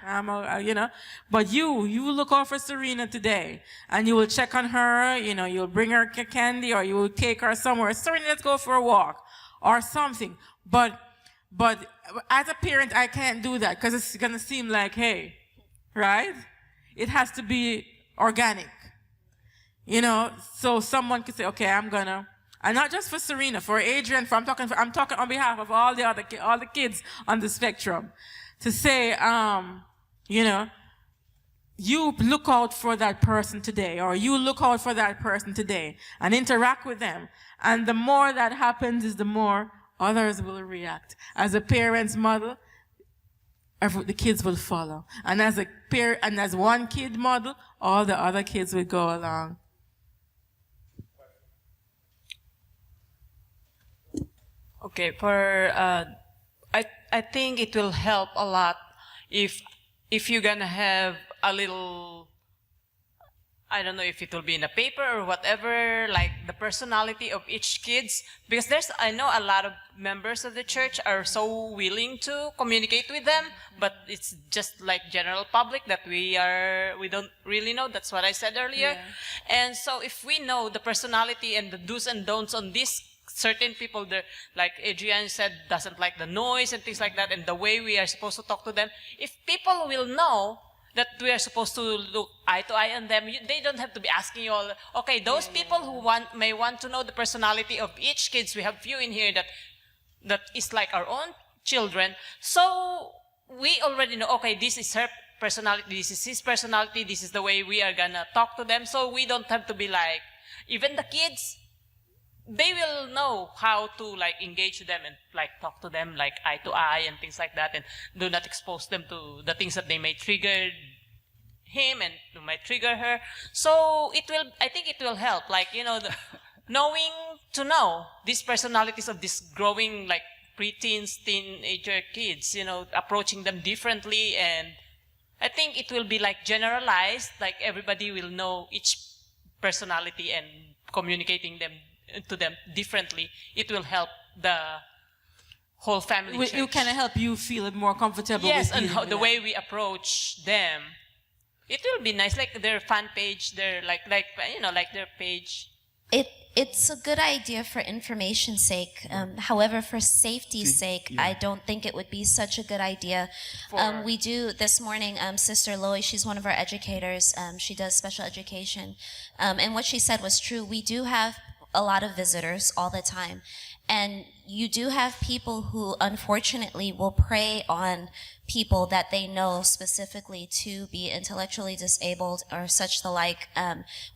But you look out for Serena today, and you will check on her, you'll bring her candy, or you will take her somewhere. Serena, let's go for a walk, or something. But as a parent, I can't do that, because it's going to seem like, hey, right? It has to be organic. So someone could say, okay, I'm gonna, and not just for Serena, for Adrian, I'm talking on behalf of all the kids on the spectrum, to say, you look out for that person today, or you look out for that person today, and interact with them. And the more that happens is the more others will react. As a parent's model, the kids will follow. And as one kid model, all the other kids will go along. Okay, I think it will help a lot if you're gonna have a little, I don't know if it will be in a paper or whatever, like the personality of each kids, because I know a lot of members of the church are so willing to communicate with them, but it's just like general public that we don't really know. That's what I said earlier. Yeah. And so if we know the personality and the do's and don'ts on these certain people, like Adrian said, doesn't like the noise and things like that, and the way we are supposed to talk to them, if people will know that we are supposed to look eye to eye on them, they don't have to be asking you all, okay, those people who may want to know the personality of each kids, we have few in here that is like our own children, so we already know, okay, this is her personality, this is his personality, this is the way we are gonna talk to them, so we don't have to be like, even the kids, they will know how to like engage them and like talk to them like eye to eye and things like that, and do not expose them to the things that they may trigger him and might trigger her. So I think it will help, like, knowing to know these personalities of these growing like preteens, teenager kids, approaching them differently, and I think it will be like generalized, like everybody will know each personality and communicating them to them differently. It will help the whole family church. It can help you feel more comfortable. Yes, and the way we approach them, it will be nice. Like their fan page, their like their page, It's a good idea for information's sake. However, for safety's sake, yeah. I don't think it would be such a good idea. We do this morning, Sister Loy, she's one of our educators. She does special education. And what she said was true. We do have a lot of visitors all the time. And you do have people who unfortunately will prey on people that they know specifically to be intellectually disabled or such the like.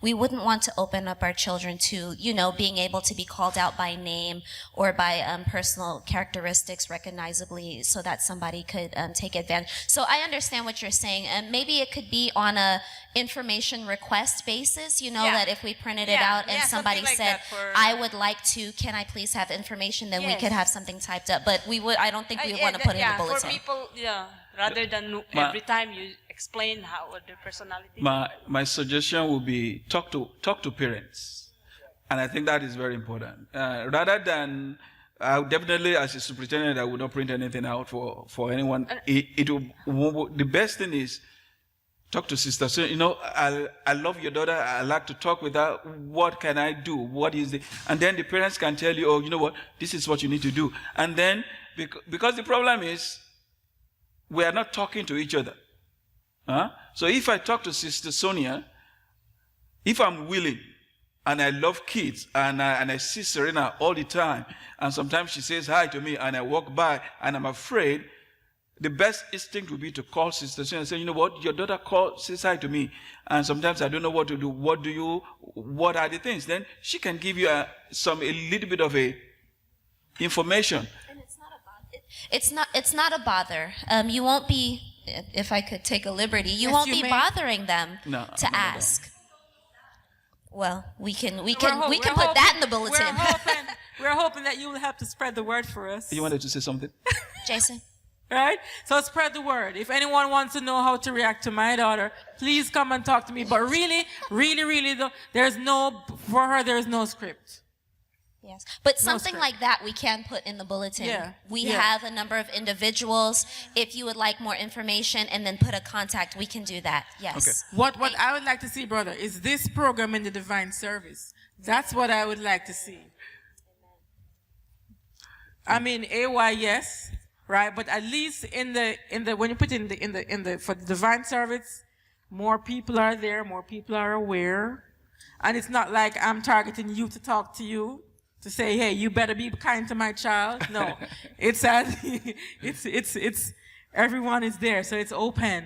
We wouldn't want to open up our children to, being able to be called out by name or by personal characteristics recognizably so that somebody could take advantage. So I understand what you're saying. And maybe it could be on a information request basis, that if we printed it out and somebody something like said, that for- I would like to, can I please have information, then we Yes. could have something typed up. But I don't think we would want to put it in the bulletin. For people, rather than every time you explain how their personality. My suggestion would be talk to parents, and I think that is very important. Rather than definitely as a superintendent, I would not print anything out for anyone. The best thing is talk to sister. So I love your daughter. I like to talk with her. What can I do? What is it? And then the parents can tell you, oh, you know what? This is what you need to do. And then because the problem is we are not talking to each other. So if I talk to Sister Sonia, if I'm willing, and I love kids, and I see Serena all the time, and sometimes she says hi to me, and I walk by, and I'm afraid, the best instinct would be to call Sister Sonia and say, you know what, your daughter says hi to me, and sometimes I don't know what to do. What are the things? Then she can give you a little bit of a information. And it's not a bother. You won't be, if I could take a liberty, you won't be bothering them to ask. Well, we can put that in the bulletin. We're hoping that you will help to spread the word for us. You wanted to say something? Jason. Right? So spread the word. If anyone wants to know how to react to my daughter, please come and talk to me. But really, there's no script. Yes, but something like that we can put in the bulletin. We have a number of individuals. If you would like more information and then put a contact, we can do that. Yes. Okay. What I would like to see, brother, is this program in the divine service. That's what I would like to see. I mean, AY, yes, right? But at least in the when you put in the for the divine service, more people are there, more people are aware, and it's not like I'm targeting you to talk to you. To say, hey, you better be kind to my child. No, it's everyone is there, so it's open.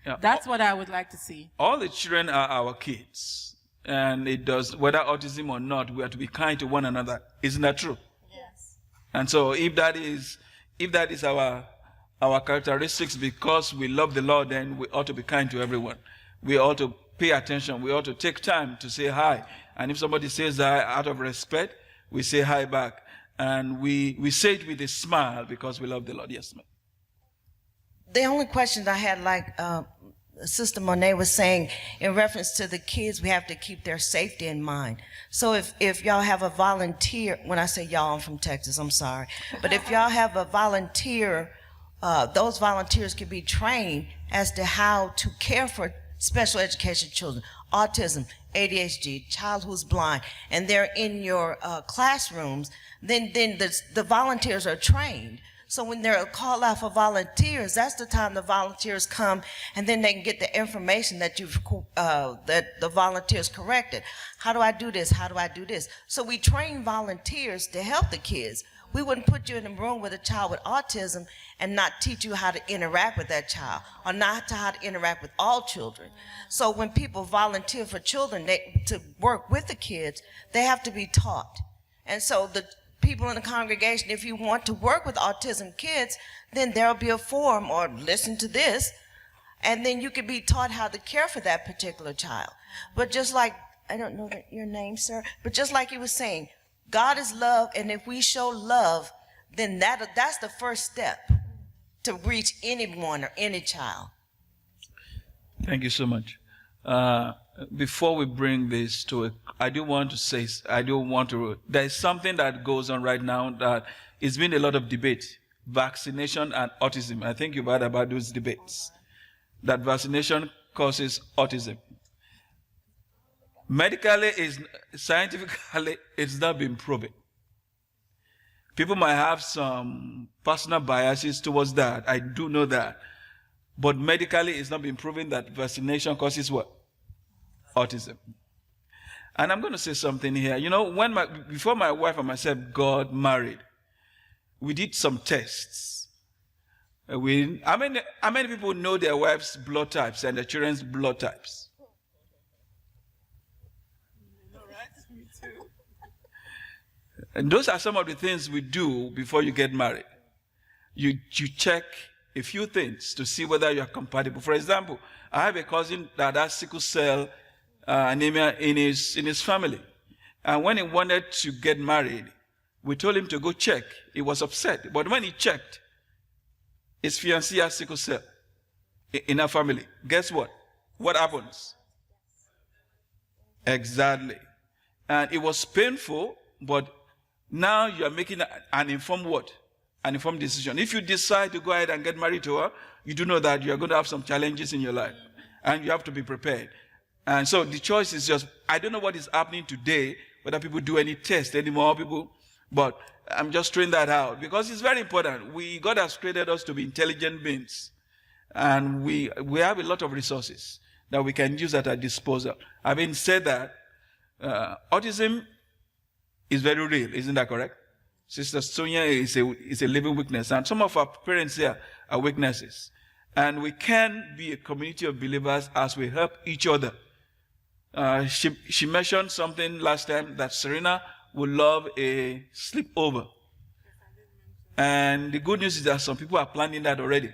Yeah. That's what I would like to see. All the children are our kids, and it does, whether autism or not, we have to be kind to one another. Isn't that true? Yes. And so if that is our characteristics, because we love the Lord, then we ought to be kind to everyone. We ought to pay attention. We ought to take time to say hi. And if somebody says hi out of respect, we say hi back, and we say it with a smile because we love the Lord. Yes, ma'am. The only questions I had, like Sister Monet was saying, in reference to the kids, we have to keep their safety in mind. So if y'all have a volunteer, when I say y'all, I'm from Texas, I'm sorry, but if y'all have a volunteer, those volunteers can be trained as to how to care for special education children, autism, ADHD, child who's blind, and they're in your classrooms, then the volunteers are trained. So when they're called out for volunteers, that's the time the volunteers come, and then they can get the information that that the volunteers corrected. How do I do this? How do I do this? So we train volunteers to help the kids. We wouldn't put you in a room with a child with autism and not teach you how to interact with that child, or not how to interact with all children. So when people volunteer for children to work with the kids, they have to be taught. And so the people in the congregation, if you want to work with autism kids, then there'll be a forum, or listen to this, and then you can be taught how to care for that particular child. But just like, I don't know your name, sir, but just like you were saying, God is love, and if we show love, then that's the first step to reach anyone or any child. Thank you so much. Before we bring this to there's something that goes on right now that it's been a lot of debate, vaccination and autism. I think you've heard about those debates, that vaccination causes autism. Scientifically, it's not been proven. People might have some personal biases towards that. I do know that. But medically, it's not been proven that vaccination causes what? Autism. And I'm going to say something here. You know, before my wife and myself got married, we did some tests. How many people know their wife's blood types and their children's blood types? And those are some of the things we do before you get married. You check a few things to see whether you are compatible. For example, I have a cousin that has sickle cell anemia in his family. And when he wanted to get married, we told him to go check. He was upset. But when he checked, his fiancée has sickle cell in her family. Guess what? What happens? Exactly. And it was painful, but now you are making an informed what? An informed decision. If you decide to go ahead and get married to her, you do know that you are going to have some challenges in your life. And you have to be prepared. And so the choice is just, I don't know what is happening today, whether people do any test anymore, but I'm just throwing that out because it's very important. God has created us to be intelligent beings. And we have a lot of resources that we can use at our disposal. Having said that, autism is very real, isn't that correct? Sister Sonia is a living witness, and some of our parents here are witnesses. And we can be a community of believers as we help each other. She mentioned something last time that Serena would love a sleepover. And the good news is that some people are planning that already.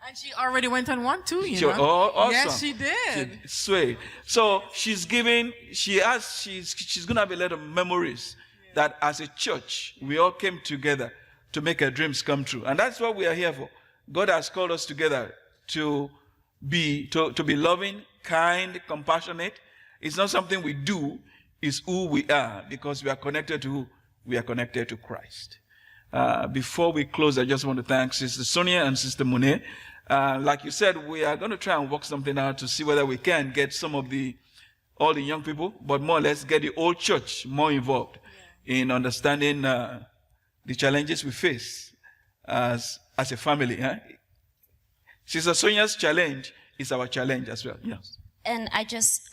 And she already went on one too, you know. Oh, awesome. Yes, she did. Sweet. So she's going to have a lot of memories that as a church, we all came together to make her dreams come true. And that's what we are here for. God has called us together to be loving, kind, compassionate. It's not something we do, it's who we are, because we are connected to who? We are connected to Christ. Before we close, I just want to thank Sister Sonia and Sister Monet. Like you said, we are going to try and work something out to see whether we can get all the young people, but more or less get the old church more involved in understanding the challenges we face as a family. Huh? Sister Sonia's challenge is our challenge as well. Yes. And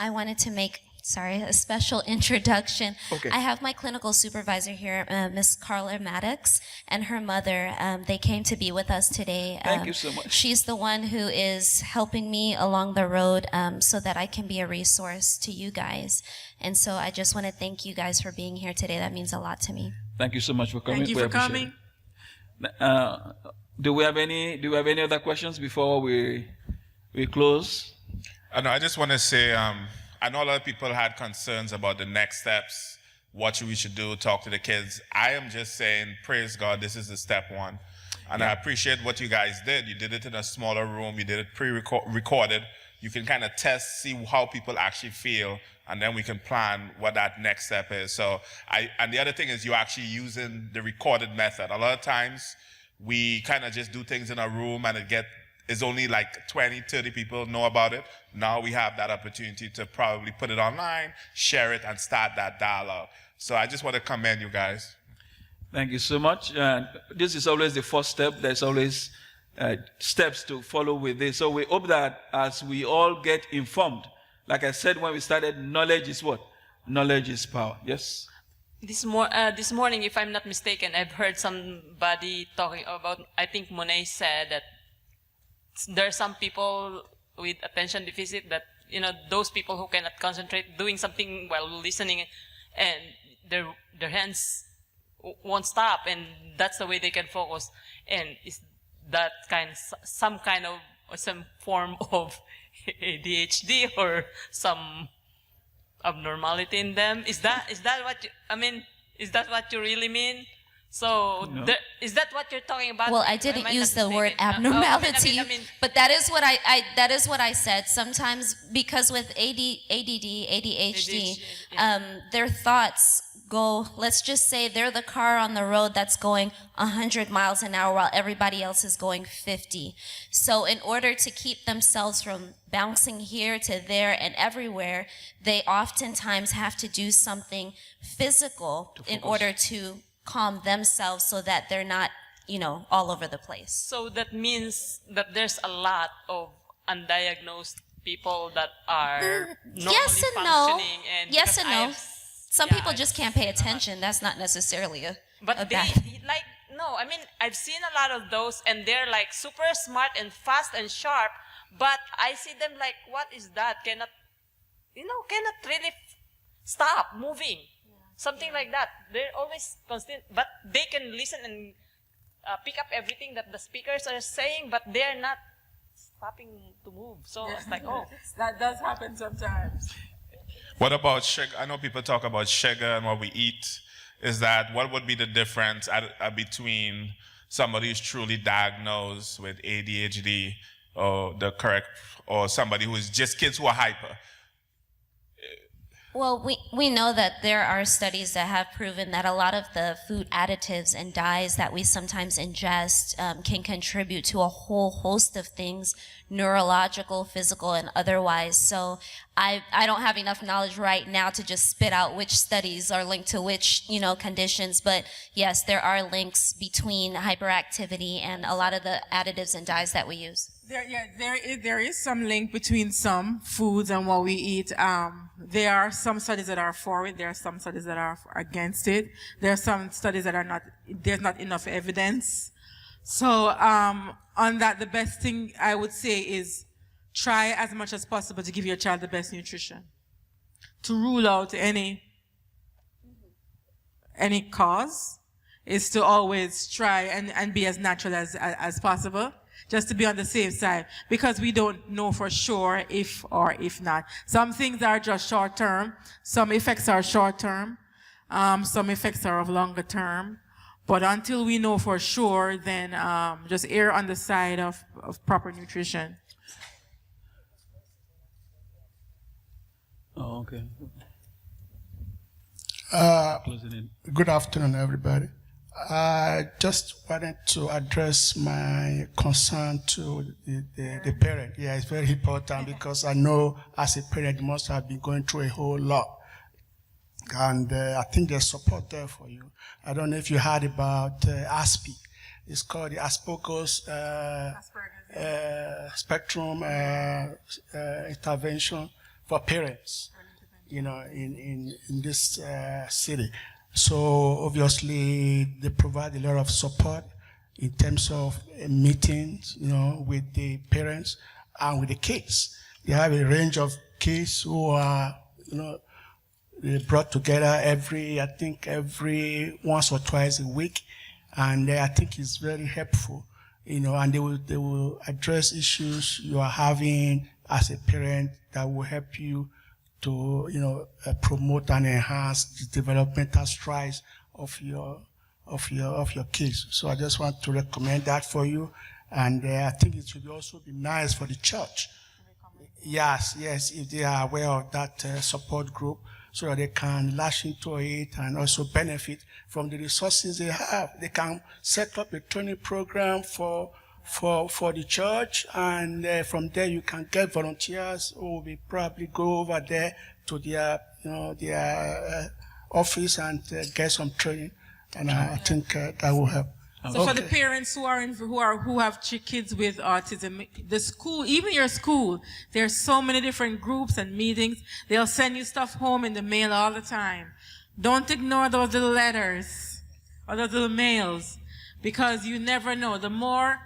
I wanted to make, a special introduction. Okay. I have my clinical supervisor here, Miss Carla Maddox, and her mother. They came to be with us today. Thank you so much. She's the one who is helping me along the road so that I can be a resource to you guys. And so I just want to thank you guys for being here today. That means a lot to me. Thank you so much for coming. Thank you for coming. Do we have any other questions before we close? No, I just want to say, I know a lot of people had concerns about the next steps, what we should do, talk to the kids. I am just saying, praise God, this is the step one. And I appreciate what you guys did. You did it in a smaller room. You did it pre-recorded. You can kind of test, see how people actually feel, and then we can plan what that next step is. And the other thing is you're actually using the recorded method. A lot of times we kind of just do things in a room and it's only like 20, 30 people know about it. Now we have that opportunity to probably put it online, share it, and start that dialogue. So I just want to commend you guys. Thank you so much. This is always the first step. There's always steps to follow with this. So we hope that as we all get informed, like I said when we started, knowledge is what? Knowledge is power. Yes? This morning, if I'm not mistaken, I've heard somebody talking about, I think Monet said that there are some people with attention deficit that, those people who cannot concentrate doing something while listening and their hands won't stop, and that's the way they can focus. And is that some form of ADHD or some abnormality in them? Is that what you really mean? So No. Is that what you're talking about? Well, I Am didn't not use the word mistaken? abnormality, I mean, but that is what that is what I said. Sometimes because with ADD, ADHD, yeah. their thoughts go, let's just say they're the car on the road that's going 100 miles an hour while everybody else is going 50. So in order to keep themselves from bouncing here to there and everywhere, they oftentimes have to do something physical in order to calm themselves so that they're not, all over the place. So that means that there's a lot of undiagnosed people that are normally Yes and no. functioning. And Yes because and no. I've- Some yeah, people I've just can't pay seen a lot. attention. That's not necessarily a But they, bad like, no, I mean, I've seen a lot of those and they're like super smart and fast and sharp, but I see them like, what is that? Cannot really stop moving. Something like that. They're always constant, but they can listen and pick up everything that the speakers are saying, but they're not stopping to move. So it's like, oh. That does happen sometimes. What about sugar? I know people talk about sugar and what we eat. Is that what would be the difference between somebody who's truly diagnosed with ADHD or somebody who is just kids who are hyper? Well, we know that there are studies that have proven that a lot of the food additives and dyes that we sometimes ingest can contribute to a whole host of things, neurological, physical, and otherwise. So I don't have enough knowledge right now to just spit out which studies are linked to which, conditions. But yes, there are links between hyperactivity and a lot of the additives and dyes that we use. There is some link between some foods and what we eat. There are some studies that are for it. There are some studies that are against it. There are some studies that are not. There's not enough evidence. So on that, the best thing I would say is try as much as possible to give your child the best nutrition. To rule out any cause is to always try and be as natural as possible, just to be on the safe side, because we don't know for sure if or if not. Some things are just short term, some effects are short term, some effects are of longer term. But until we know for sure, then just err on the side of proper nutrition. Oh, okay. Closing in. Good afternoon, everybody. I just wanted to address my concern to the parent. Yeah, it's very important because I know as a parent you must have been going through a whole lot. And I think there's support there for you. I don't know if you heard about ASPI. It's called the Asperger's Spectrum Intervention for Parents, in this city. So obviously they provide a lot of support in terms of meetings, with the parents and with the kids. They have a range of kids who are, they brought together every once or twice a week, and I think it's very helpful, and they will address issues you are having as a parent that will help you to promote and enhance the developmental strides of your kids. So I just want to recommend that for you, and I think it should also be nice for the church. Yes, if they are aware of that support group, so that they can lash into it and also benefit from the resources they have. They can set up a training program for the church, and from there you can get volunteers who will probably go over there to their office and get some training, and I think that will help. So for the parents who have kids with autism, the school, even your school, there's so many different groups and meetings. They'll send you stuff home in the mail all the time. Don't ignore those little letters or those little mails, because you never know. The more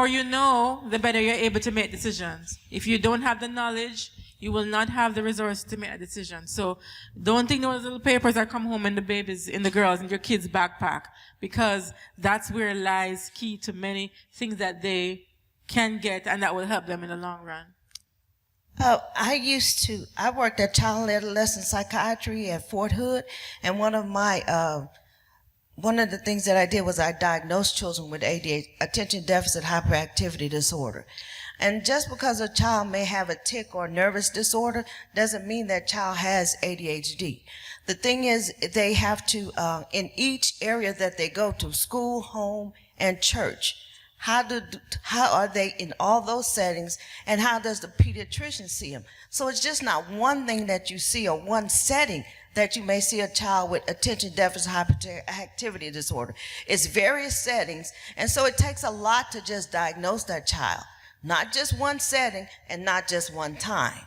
you know, the better you're able to make decisions. If you don't have the knowledge, you will not have the resources to make a decision. So don't ignore those little papers that come home in the girls in your kids' backpack, because that's where lies key to many things that they can get and that will help them in the long run. I worked at child and adolescent psychiatry at Fort Hood, and one of one of the things that I did was I diagnosed children with ADHD, attention deficit hyperactivity disorder. And just because a child may have a tic or nervous disorder doesn't mean that child has ADHD. The thing is, they have to, in each area that they go to, school, home, and church, how are they in all those settings, and how does the pediatrician see them? So it's just not one thing that you see or one setting that you may see a child with attention deficit hyperactivity disorder. It's various settings, and so it takes a lot to just diagnose that child. Not just one setting and not just one time.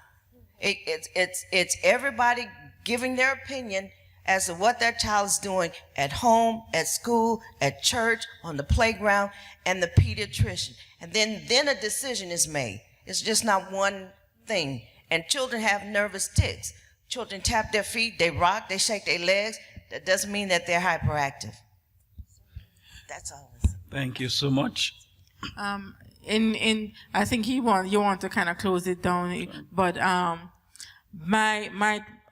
It's everybody giving their opinion as to what their child is doing at home, at school, at church, on the playground, and the pediatrician. And then a decision is made. It's just not one thing. And children have nervous tics. Children tap their feet, they rock, they shake their legs. That doesn't mean that they're hyperactive. That's all. Thank you so much. I think you want to kind of close it down, but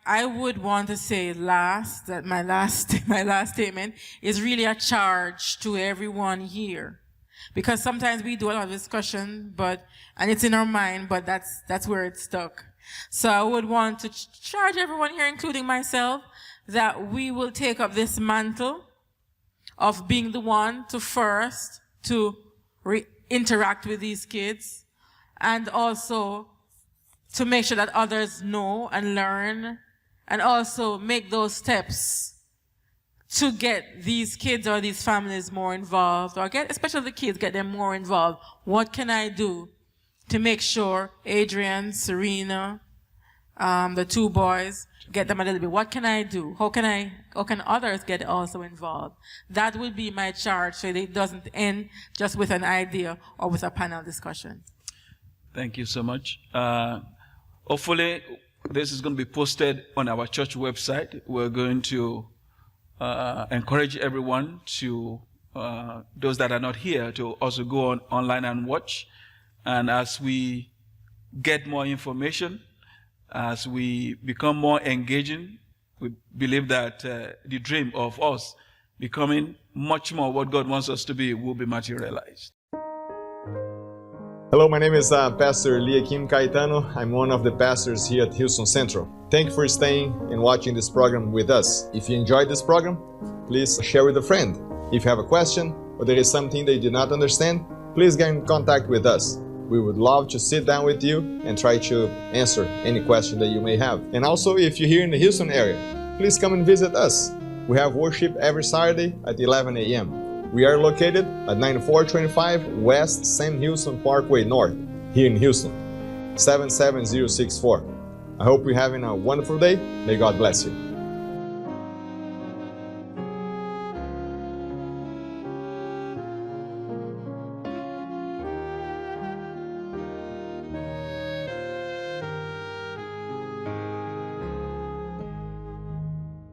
I would want to say that my last statement is really a charge to everyone here, because sometimes we do a lot of discussion, and it's in our mind, but that's where it's stuck. So I would want to charge everyone here, including myself, that we will take up this mantle of being the one to interact with these kids, and also to make sure that others know and learn, and also make those steps to get these kids or these families more involved, or especially the kids, get them more involved. What can I do to make sure Adrian, Serena, the two boys, get them a little bit? What can I do? How can others get also involved? That would be my charge, so it doesn't end just with an idea or with a panel discussion. Thank you so much. Hopefully, this is going to be posted on our church website. We're going to encourage everyone to, those that are not here, to also go online and watch. And as we get more information, as we become more engaging, we believe that the dream of us becoming much more what God wants us to be will be materialized. Hello, my name is Pastor Eliakim Caetano. I'm one of the pastors here at Houston Central. Thank you for staying and watching this program with us. If you enjoyed this program, please share with a friend. If you have a question or there is something that you did not understand, please get in contact with us. We would love to sit down with you and try to answer any question that you may have. And also, if you're here in the Houston area, please come and visit us. We have worship every Saturday at 11 a.m. We are located at 9425 West Sam Houston Parkway North, here in Houston, 77064. I hope you're having a wonderful day. May God bless you.